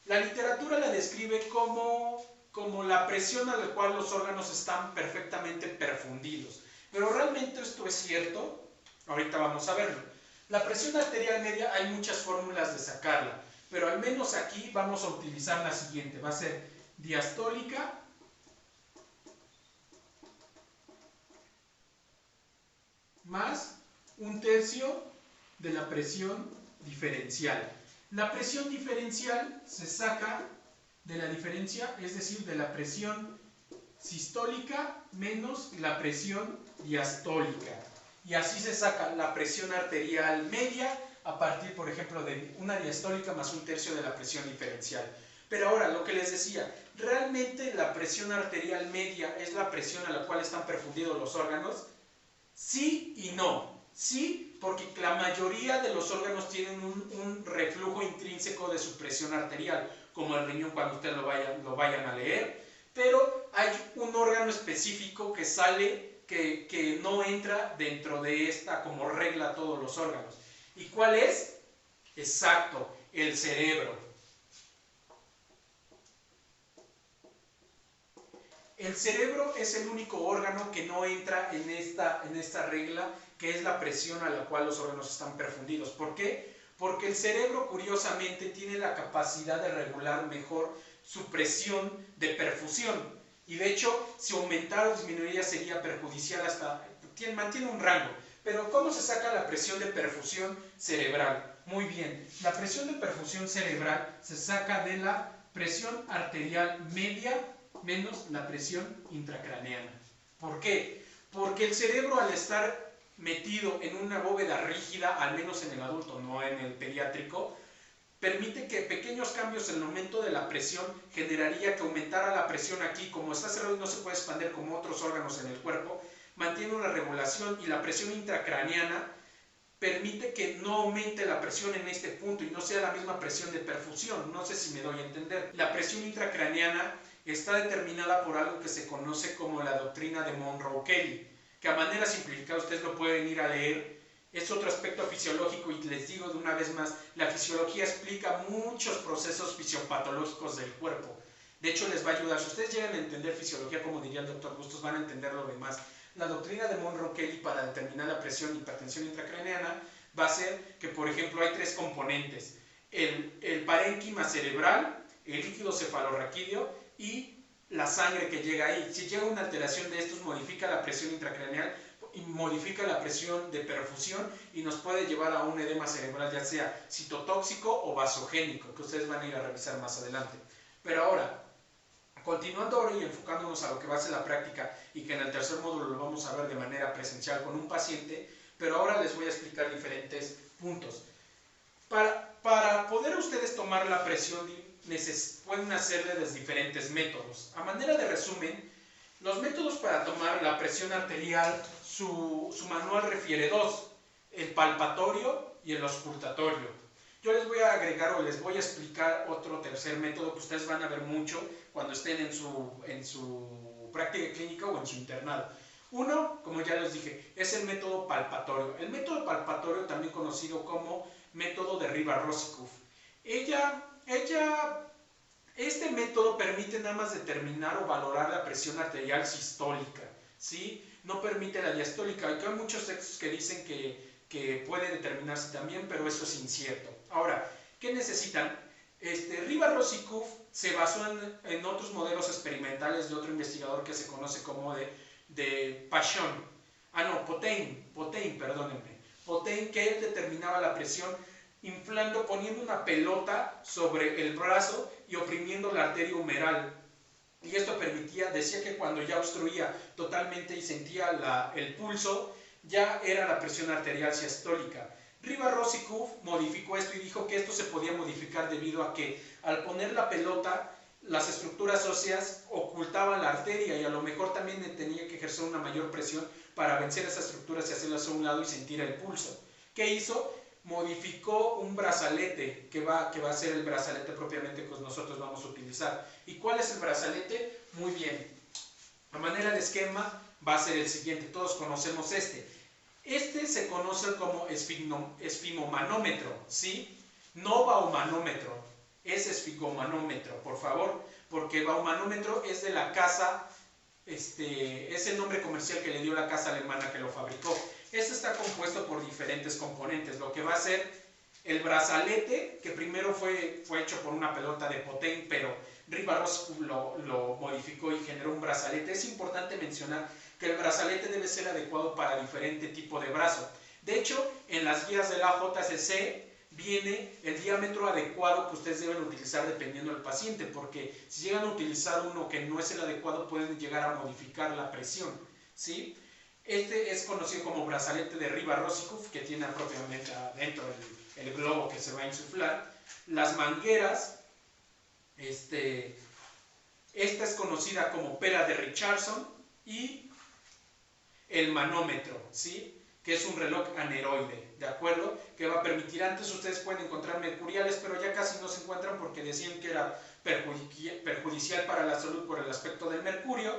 la literatura la describe como la presión a la cual los órganos están perfectamente perfundidos. Pero realmente esto es cierto, ahorita vamos a verlo. La presión arterial media hay muchas fórmulas de sacarla, pero al menos aquí vamos a utilizar la siguiente, va a ser diastólica más 1/3 de la presión diferencial. La presión diferencial se saca de la diferencia, es decir, de la presión sistólica menos la presión diastólica. Y así se saca la presión arterial media a partir, por ejemplo, de una diastólica más 1/3 de la presión diferencial. Pero ahora, lo que les decía, ¿realmente la presión arterial media es la presión a la cual están perfundidos los órganos? Sí y no. Sí, porque la mayoría de los órganos tienen un reflujo intrínseco de su presión arterial, como el riñón cuando ustedes lo vayan a leer, pero hay un órgano específico que sale, que no entra dentro de esta como regla a todos los órganos. ¿Y cuál es? Exacto, el cerebro. El cerebro es el único órgano que no entra en esta regla, que es la presión a la cual los órganos están perfundidos. ¿Por qué? Porque el cerebro, curiosamente, tiene la capacidad de regular mejor su presión de perfusión. Y de hecho, si aumentara o disminuiría sería perjudicial mantiene un rango. Pero ¿cómo se saca la presión de perfusión cerebral? Muy bien, la presión de perfusión cerebral se saca de la presión arterial media menos la presión intracraneana. ¿Por qué? Porque el cerebro, al estar metido en una bóveda rígida, al menos en el adulto, no en el pediátrico, permite que pequeños cambios en el aumento de la presión generaría que aumentara la presión aquí. Como está cerrado y no se puede expandir como otros órganos en el cuerpo, mantiene una regulación, y la presión intracraneana permite que no aumente la presión en este punto y no sea la misma presión de perfusión. No sé si me doy a entender. La presión intracraneana está determinada por algo que se conoce como la doctrina de Monroe-Kelly, que a manera simplificada ustedes lo pueden ir a leer. Es otro aspecto fisiológico, y les digo de una vez más, la fisiología explica muchos procesos fisiopatológicos del cuerpo. De hecho, les va a ayudar. Si ustedes llegan a entender fisiología, como diría el doctor Bustos, van a entender lo demás. La doctrina de Monroe-Kelly para determinar la presión y hipertensión intracraneana va a ser que, por ejemplo, hay 3 componentes. El parénquima cerebral, el líquido cefalorraquídeo y la sangre que llega ahí. Si llega una alteración de estos, modifica la presión intracraneal y modifica la presión de perfusión y nos puede llevar a un edema cerebral, ya sea citotóxico o vasogénico, que ustedes van a ir a revisar más adelante. Pero ahora, continuando ahora y enfocándonos a lo que va a ser la práctica, y que en el tercer módulo lo vamos a ver de manera presencial con un paciente, pero ahora les voy a explicar diferentes puntos. Para poder ustedes tomar la presión, pueden hacerle de diferentes métodos. A manera de resumen, los métodos para tomar la presión arterial, su manual refiere 2, el palpatorio y el auscultatorio. Yo les voy a agregar o les voy a explicar otro tercer método que ustedes van a ver mucho cuando estén en su práctica clínica o en su internado. Uno, como ya les dije, es el método palpatorio. El método palpatorio, también conocido como método de Riva-Rossikoff. Este método permite nada más determinar o valorar la presión arterial sistólica, ¿sí? No permite la diastólica. Hay muchos textos que dicen que puede determinarse también, pero eso es incierto. Ahora, ¿qué necesitan? Riva-Rossikoff se basó en otros modelos experimentales de otro investigador que se conoce como de Potain, perdónenme. Potain, que él determinaba la presión poniendo una pelota sobre el brazo y oprimiendo la arteria humeral. Y esto decía que cuando ya obstruía totalmente y sentía el pulso, ya era la presión arterial sistólica. Riva-Rossikoff modificó esto y dijo que esto se podía modificar debido a que al poner la pelota, las estructuras óseas ocultaban la arteria y a lo mejor también tenía que ejercer una mayor presión para vencer esas estructuras y hacerlas a un lado y sentir el pulso. ¿Qué hizo? Modificó un brazalete que va a ser el brazalete propiamente que nosotros vamos a utilizar. ¿Y cuál es el brazalete? Muy bien. A manera de esquema va a ser el siguiente. Todos conocemos este. Este se conoce como esfigmomanómetro, ¿sí? No baumanómetro, es esfigmomanómetro, por favor, porque baumanómetro es de la casa, es el nombre comercial que le dio la casa alemana que lo fabricó. Este está compuesto por diferentes componentes. Lo que va a ser el brazalete, que primero fue hecho por una pelota de Potain, pero Riva-Rossikuff lo modificó y generó un brazalete. Es importante mencionar que el brazalete debe ser adecuado para diferente tipo de brazo. De hecho, en las guías de la JCC viene el diámetro adecuado que ustedes deben utilizar dependiendo del paciente, porque si llegan a utilizar uno que no es el adecuado pueden llegar a modificar la presión, ¿sí? Este es conocido como brazalete de Riva-Rossikuff, que tiene propiamente adentro el globo que se va a insuflar. Las mangueras, esta es conocida como pera de Richardson, y el manómetro, ¿sí? Que es un reloj aneroide, ¿de acuerdo? Que va a permitir, antes ustedes pueden encontrar mercuriales, pero ya casi no se encuentran porque decían que era perjudicial para la salud por el aspecto del mercurio.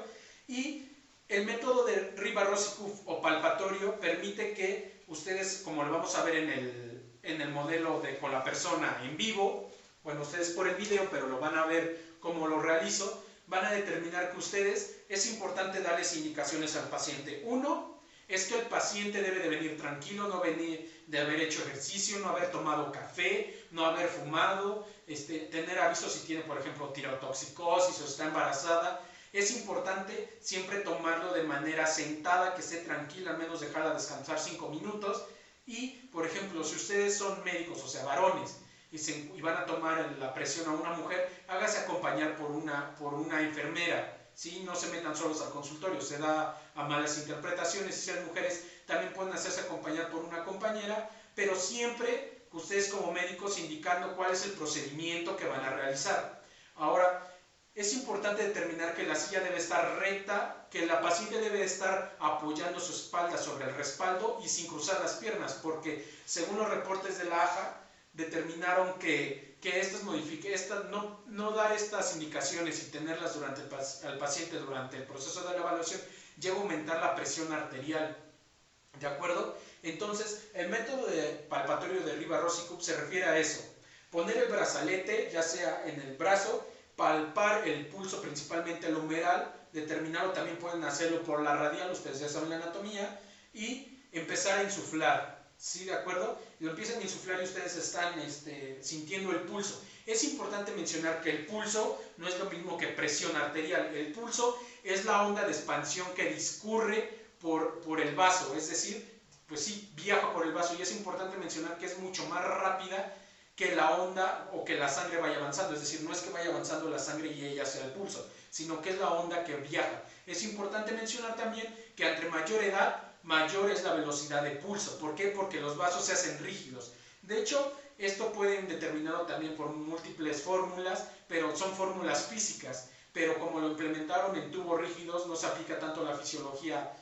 Y el método de Riva-Rossikuff o palpatorio permite que ustedes, como lo vamos a ver en el modelo con la persona en vivo, bueno, ustedes por el video, pero lo van a ver cómo lo realizo, van a determinar que ustedes, es importante darles indicaciones al paciente. Uno, es que el paciente debe de venir tranquilo, no venir de haber hecho ejercicio, no haber tomado café, no haber fumado, tener aviso si tiene, por ejemplo, tirotoxicosis o está embarazada. Es importante siempre tomarlo de manera sentada, que esté tranquila, al menos dejarla descansar 5 minutos. Y, por ejemplo, si ustedes son médicos, o sea, varones, y van a tomar la presión a una mujer, hágase acompañar por una enfermera. ¿Sí? No se metan solos al consultorio, se da a malas interpretaciones. Si son mujeres, también pueden hacerse acompañar por una compañera, pero siempre ustedes como médicos indicando cuál es el procedimiento que van a realizar. Ahora, es importante determinar que la silla debe estar recta, que la paciente debe estar apoyando su espalda sobre el respaldo y sin cruzar las piernas, porque según los reportes de la AJA, determinaron que no dar estas indicaciones y tenerlas al paciente durante el proceso de la evaluación llega a aumentar la presión arterial, ¿de acuerdo? Entonces, el método de palpatorio de Riva-Rossikuff se refiere a eso: poner el brazalete, ya sea en el brazo, palpar el pulso, principalmente el humeral, determinarlo, también pueden hacerlo por la radial, ustedes ya saben la anatomía, y empezar a insuflar. ¿Sí? ¿De acuerdo? Lo empiezan a insuflar y ustedes están sintiendo el pulso. Es importante mencionar que el pulso no es lo mismo que presión arterial. El pulso es la onda de expansión que discurre por el vaso, es decir, pues sí, viaja por el vaso, y es importante mencionar que es mucho más rápida que la onda o que la sangre vaya avanzando. Es decir, no es que vaya avanzando la sangre y ella sea el pulso, sino que es la onda que viaja. Es importante mencionar también que entre mayor edad, mayor es la velocidad de pulso. ¿Por qué? Porque los vasos se hacen rígidos. De hecho, esto pueden determinarlo también por múltiples fórmulas, pero son fórmulas físicas. Pero como lo implementaron en tubos rígidos, no se aplica tanto a la fisiología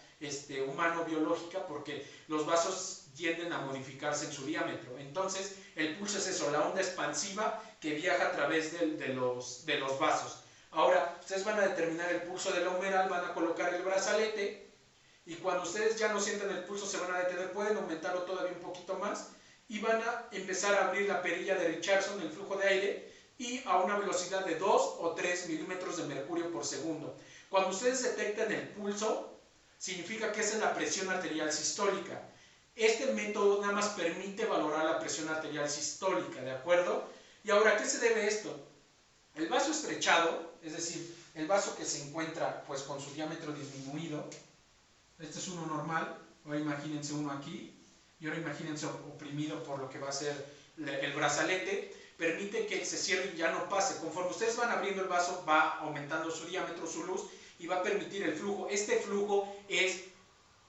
humano-biológica, porque los vasos tienden a modificarse en su diámetro. Entonces, el pulso es eso, la onda expansiva que viaja a través de los vasos. Ahora, ustedes van a determinar el pulso de la humeral, van a colocar el brazalete, y cuando ustedes ya no sientan el pulso se van a detener, pueden aumentarlo todavía un poquito más, y van a empezar a abrir la perilla de Richardson, el flujo de aire, y a una velocidad de 2 o 3 milímetros de mercurio por segundo. Cuando ustedes detectan el pulso, significa que esa es la presión arterial sistólica. Este método nada más permite valorar la presión arterial sistólica, ¿de acuerdo? Y ahora, ¿a qué se debe esto? El vaso estrechado, es decir, el vaso que se encuentra pues con su diámetro disminuido, este es uno normal, ahora imagínense uno aquí, y ahora imagínense oprimido por lo que va a ser el brazalete, permite que se cierre y ya no pase. Conforme ustedes van abriendo el vaso, va aumentando su diámetro, su luz, y va a permitir el flujo. Este flujo es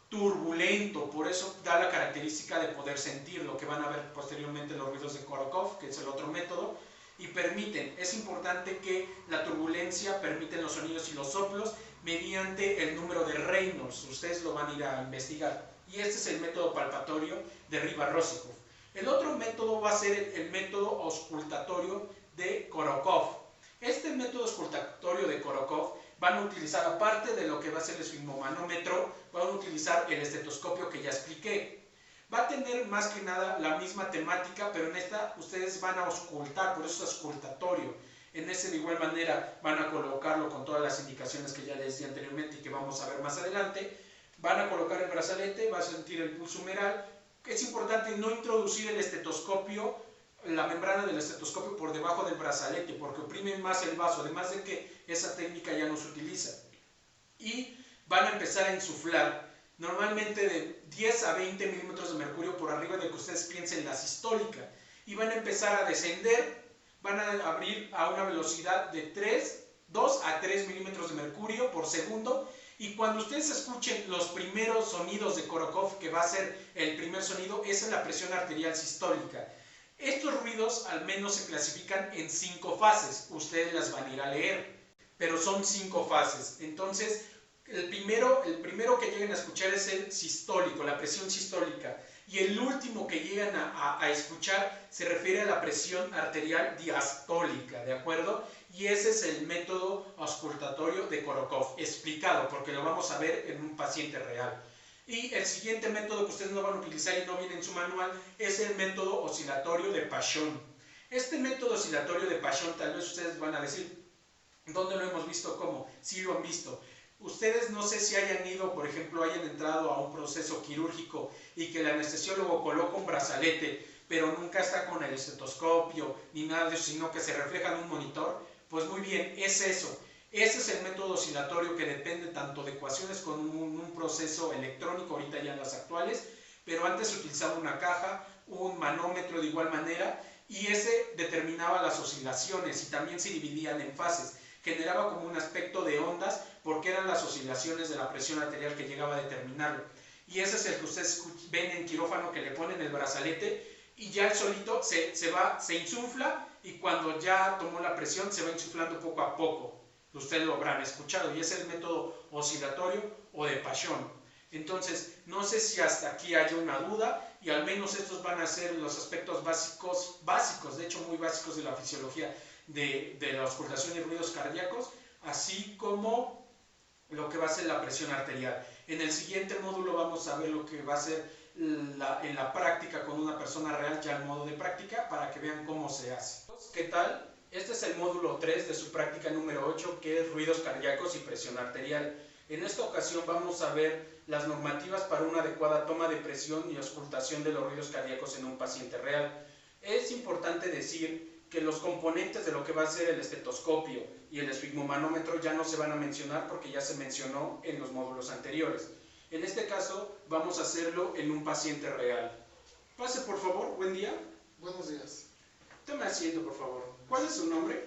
turbulento, por eso da la característica de poder sentir, lo que van a ver posteriormente los ruidos de Korokov, que es el otro método, y permiten, es importante que la turbulencia permiten los sonidos y los soplos mediante el número de Reynolds. Ustedes lo van a ir a investigar, y este es el método palpatorio de Riva-Rossikuff. El otro método va a ser el método auscultatorio de Korokov. Este método auscultatorio de Korokov van a utilizar, aparte de lo que va a ser el esfigmomanómetro, van a utilizar el estetoscopio que ya expliqué. Va a tener más que nada la misma temática, pero en esta ustedes van a auscultar, por eso es auscultatorio. En ese de igual manera van a colocarlo con todas las indicaciones que ya les di anteriormente y que vamos a ver más adelante. Van a colocar el brazalete, va a sentir el pulso humeral. Es importante no introducir el estetoscopio la membrana del estetoscopio por debajo del brazalete, porque oprimen más el vaso, además de que esa técnica ya no se utiliza. Y van a empezar a insuflar, normalmente de 10 a 20 milímetros de mercurio por arriba de que ustedes piensen la sistólica, y van a empezar a descender, van a abrir a una velocidad de 2 a 3 milímetros de mercurio por segundo, y cuando ustedes escuchen los primeros sonidos de Korokov, que va a ser el primer sonido, esa es la presión arterial sistólica. Estos ruidos al menos se clasifican en 5 fases, ustedes las van a ir a leer, pero son 5 fases. Entonces, el primero que lleguen a escuchar es el sistólico, la presión sistólica, y el último que llegan a escuchar se refiere a la presión arterial diastólica, ¿de acuerdo? Y ese es el método auscultatorio de Korokov, explicado, porque lo vamos a ver en un paciente real. Y el siguiente método que ustedes no van a utilizar y no viene en su manual es el método oscilatorio de Paschon. Este método oscilatorio de Paschon, tal vez ustedes van a decir, ¿dónde lo hemos visto? ¿Cómo? Sí lo han visto. Ustedes no sé si hayan ido, por ejemplo, hayan entrado a un proceso quirúrgico y que el anestesiólogo coloca un brazalete, pero nunca está con el estetoscopio ni nada de eso, sino que se refleja en un monitor. Pues muy bien, es eso. Ese es el método oscilatorio que depende tanto de ecuaciones con un proceso electrónico, ahorita ya en las actuales, pero antes se utilizaba una caja, un manómetro de igual manera, y ese determinaba las oscilaciones y también se dividían en fases. Generaba como un aspecto de ondas porque eran las oscilaciones de la presión arterial que llegaba a determinarlo. Y ese es el que ustedes ven en quirófano, que le ponen el brazalete y ya el solito se insufla, y cuando ya tomó la presión se va insuflando poco a poco. Ustedes lo habrán escuchado y es el método oscilatorio o de Paschon. Entonces, no sé si hasta aquí haya una duda, y al menos estos van a ser los aspectos básicos, de hecho muy básicos de la fisiología de la auscultación y ruidos cardíacos, así como lo que va a ser la presión arterial. En el siguiente módulo vamos a ver lo que va a ser en la práctica con una persona real, ya en modo de práctica, para que vean cómo se hace. ¿Qué tal? Este es el módulo 3 de su práctica número 8, que es ruidos cardíacos y presión arterial. En esta ocasión vamos a ver las normativas para una adecuada toma de presión y auscultación de los ruidos cardíacos en un paciente real. Es importante decir que los componentes de lo que va a ser el estetoscopio y el esfigmomanómetro ya no se van a mencionar porque ya se mencionó en los módulos anteriores. En este caso vamos a hacerlo en un paciente real. Pase por favor, buen día. Buenos días. Tome asiento por favor. ¿Cuál es su nombre?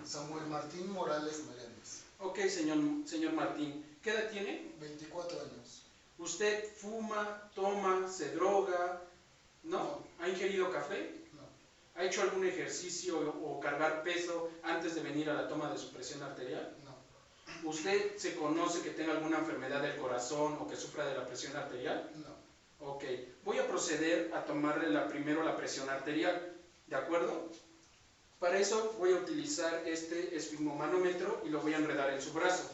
Samuel Martín Morales Meléndez. Ok, señor Martín. ¿Qué edad tiene? 24 años. ¿Usted fuma, toma, se droga? ¿No? ¿Ha ingerido café? No. ¿Ha hecho algún ejercicio o cargar peso antes de venir a la toma de su presión arterial? No. ¿Usted se conoce que tenga alguna enfermedad del corazón o que sufra de la presión arterial? No. Ok, voy a proceder a tomarle primero la presión arterial, ¿de acuerdo? Para eso voy a utilizar este esfigmomanómetro y lo voy a enredar en su brazo.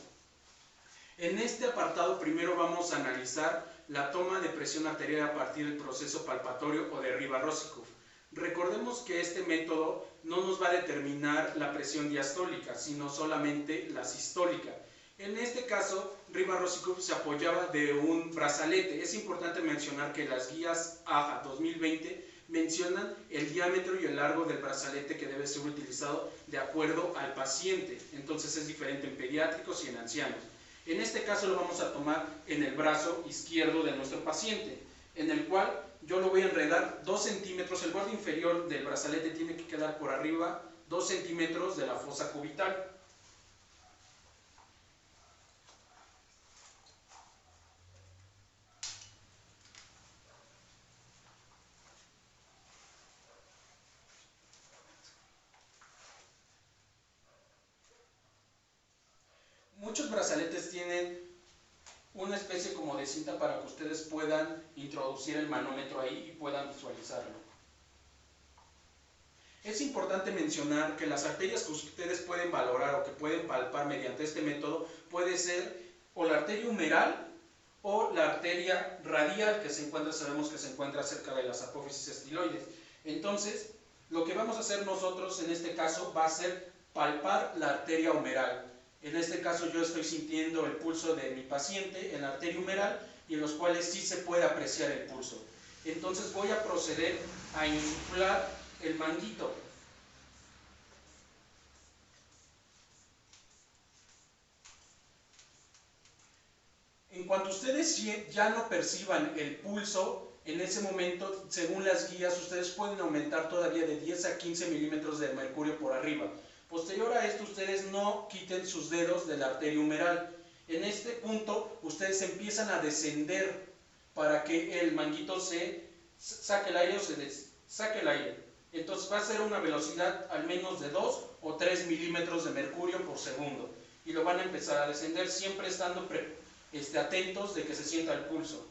En este apartado primero vamos a analizar la toma de presión arterial a partir del proceso palpatorio o de Riva-Rosikov. Recordemos que este método no nos va a determinar la presión diastólica, sino solamente la sistólica. En este caso, Riva-Rosikov se apoyaba de un brazalete. Es importante mencionar que las guías AHA 2020 mencionan el diámetro y el largo del brazalete que debe ser utilizado de acuerdo al paciente. Entonces es diferente en pediátricos y en ancianos. En este caso lo vamos a tomar en el brazo izquierdo de nuestro paciente, en el cual yo lo voy a enredar 2 centímetros. El borde inferior del brazalete tiene que quedar por arriba 2 centímetros de la fosa cubital. Muchos brazaletes tienen una especie como de cinta para que ustedes puedan introducir el manómetro ahí y puedan visualizarlo. Es importante mencionar que las arterias que ustedes pueden valorar o que pueden palpar mediante este método puede ser o la arteria humeral o la arteria radial, que sabemos que se encuentra cerca de las apófisis estiloides. Entonces, lo que vamos a hacer nosotros en este caso va a ser palpar la arteria humeral. En este caso yo estoy sintiendo el pulso de mi paciente en la arteria humeral, y en los cuales sí se puede apreciar el pulso. Entonces voy a proceder a insuflar el manguito. En cuanto ustedes ya no perciban el pulso, en ese momento, según las guías, ustedes pueden aumentar todavía de 10 a 15 milímetros de mercurio por arriba. Posterior a esto, ustedes no quiten sus dedos de la arteria humeral. En este punto, ustedes empiezan a descender para que el manguito saque el aire o saque el aire. Entonces va a ser una velocidad al menos de 2 o 3 milímetros de mercurio por segundo. Y lo van a empezar a descender siempre estando atentos de que se sienta el pulso.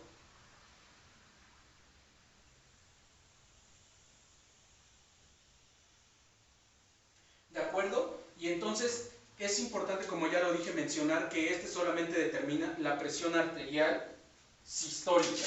¿De acuerdo? Y entonces es importante, como ya lo dije, mencionar que este solamente determina la presión arterial sistólica.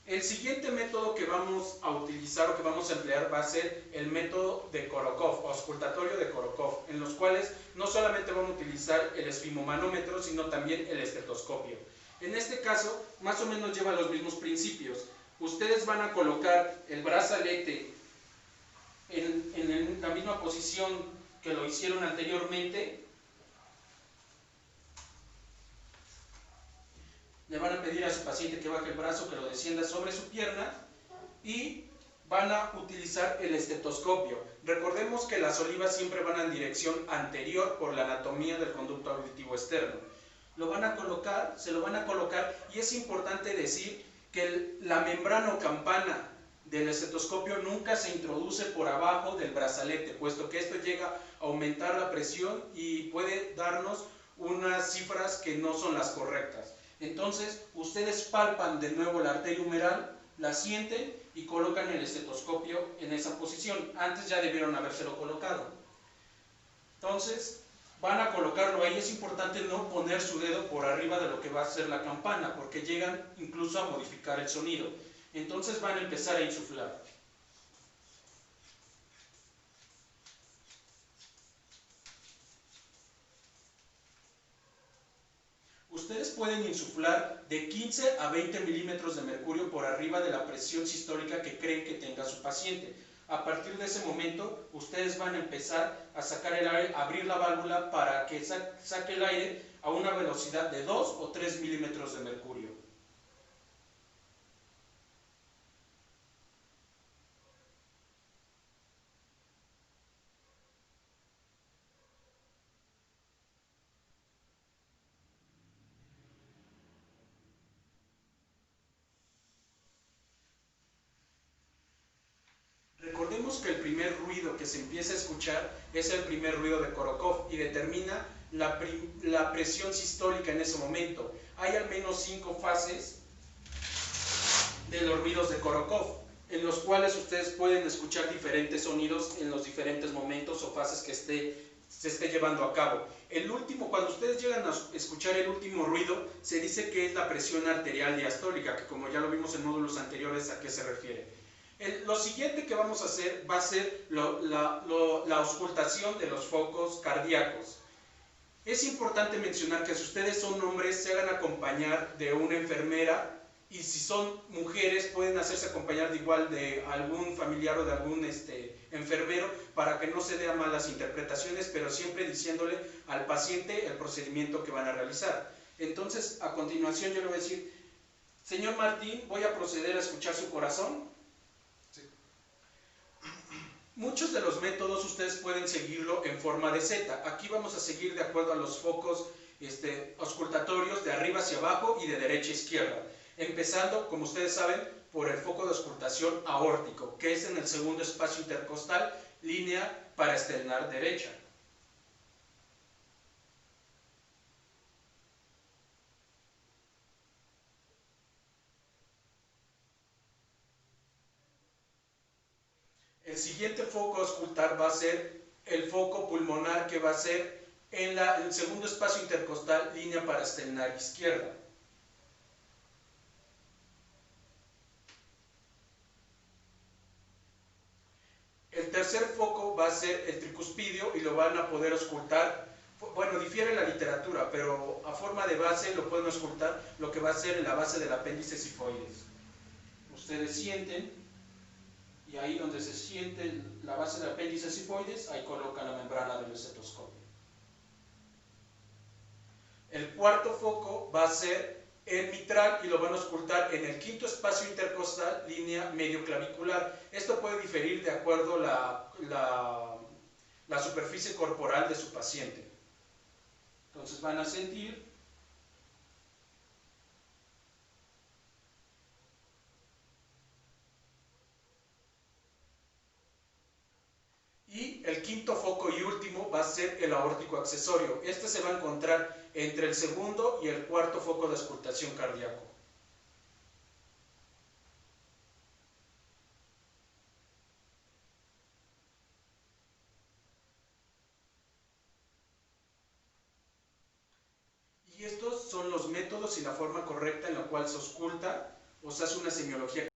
El siguiente método que vamos a utilizar o que vamos a emplear va a ser el método de Korokov, o auscultatorio de Korokov, en los cuales no solamente vamos a utilizar el esfimomanómetro, sino también el estetoscopio. En este caso, más o menos lleva los mismos principios. Ustedes van a colocar el brazalete en la misma posición que lo hicieron anteriormente. Le van a pedir a su paciente que baje el brazo, que lo descienda sobre su pierna y van a utilizar el estetoscopio. Recordemos que las olivas siempre van en dirección anterior por la anatomía del conducto auditivo externo. Lo van a colocar, se lo van a colocar y es importante decir que la membrana o campana del estetoscopio nunca se introduce por abajo del brazalete, puesto que esto llega a aumentar la presión y puede darnos unas cifras que no son las correctas. Entonces, ustedes palpan de nuevo la arteria humeral, la sienten y colocan el estetoscopio en esa posición. Antes ya debieron habérselo colocado. Entonces, van a colocarlo ahí. Es importante no poner su dedo por arriba de lo que va a ser la campana, porque llegan incluso a modificar el sonido. Entonces van a empezar a insuflar. Ustedes pueden insuflar de 15 a 20 milímetros de mercurio por arriba de la presión sistólica que creen que tenga su paciente. A partir de ese momento, ustedes van a empezar a sacar el aire, abrir la válvula para que saque el aire a una velocidad de 2 o 3 milímetros de mercurio. Recordemos que el primer ruido que se empieza a escuchar es el primer ruido de Korokov y determina la presión sistólica en ese momento. Hay al menos 5 fases de los ruidos de Korokov, en los cuales ustedes pueden escuchar diferentes sonidos en los diferentes momentos o fases que se esté llevando a cabo. El último, cuando ustedes llegan a escuchar el último ruido, se dice que es la presión arterial diastólica, que como ya lo vimos en módulos anteriores, ¿a qué se refiere? Lo siguiente que vamos a hacer va a ser la auscultación de los focos cardíacos. Es importante mencionar que si ustedes son hombres, se hagan acompañar de una enfermera, y si son mujeres, pueden hacerse acompañar de igual de algún familiar o de algún enfermero, para que no se den malas interpretaciones, pero siempre diciéndole al paciente el procedimiento que van a realizar. Entonces, a continuación yo le voy a decir: señor Martín, voy a proceder a escuchar su corazón. Muchos de los métodos ustedes pueden seguirlo en forma de Z. Aquí vamos a seguir de acuerdo a los focos auscultatorios de arriba hacia abajo y de derecha a izquierda. Empezando, como ustedes saben, por el foco de auscultación aórtico, que es en el segundo espacio intercostal, línea paraesternal derecha. El siguiente foco a auscultar va a ser el foco pulmonar, que va a ser en el segundo espacio intercostal, línea paraesternal izquierda. El tercer foco va a ser el tricuspidio y lo van a poder auscultar. Bueno, difiere la literatura, pero a forma de base lo pueden auscultar lo que va a ser en la base del apéndice sifoides. Ustedes sienten y y ahí donde se siente la base del apéndice sifoides, ahí coloca la membrana del estetoscopio. El cuarto foco va a ser el mitral y lo van a auscultar en el quinto espacio intercostal, línea medioclavicular. Esto puede diferir de acuerdo a la superficie corporal de su paciente. Entonces van a sentir y el quinto foco y último va a ser el aórtico accesorio. Este se va a encontrar entre el segundo y el cuarto foco de auscultación cardíaco. Y estos son los métodos y la forma correcta en la cual se ausculta o se hace una semiología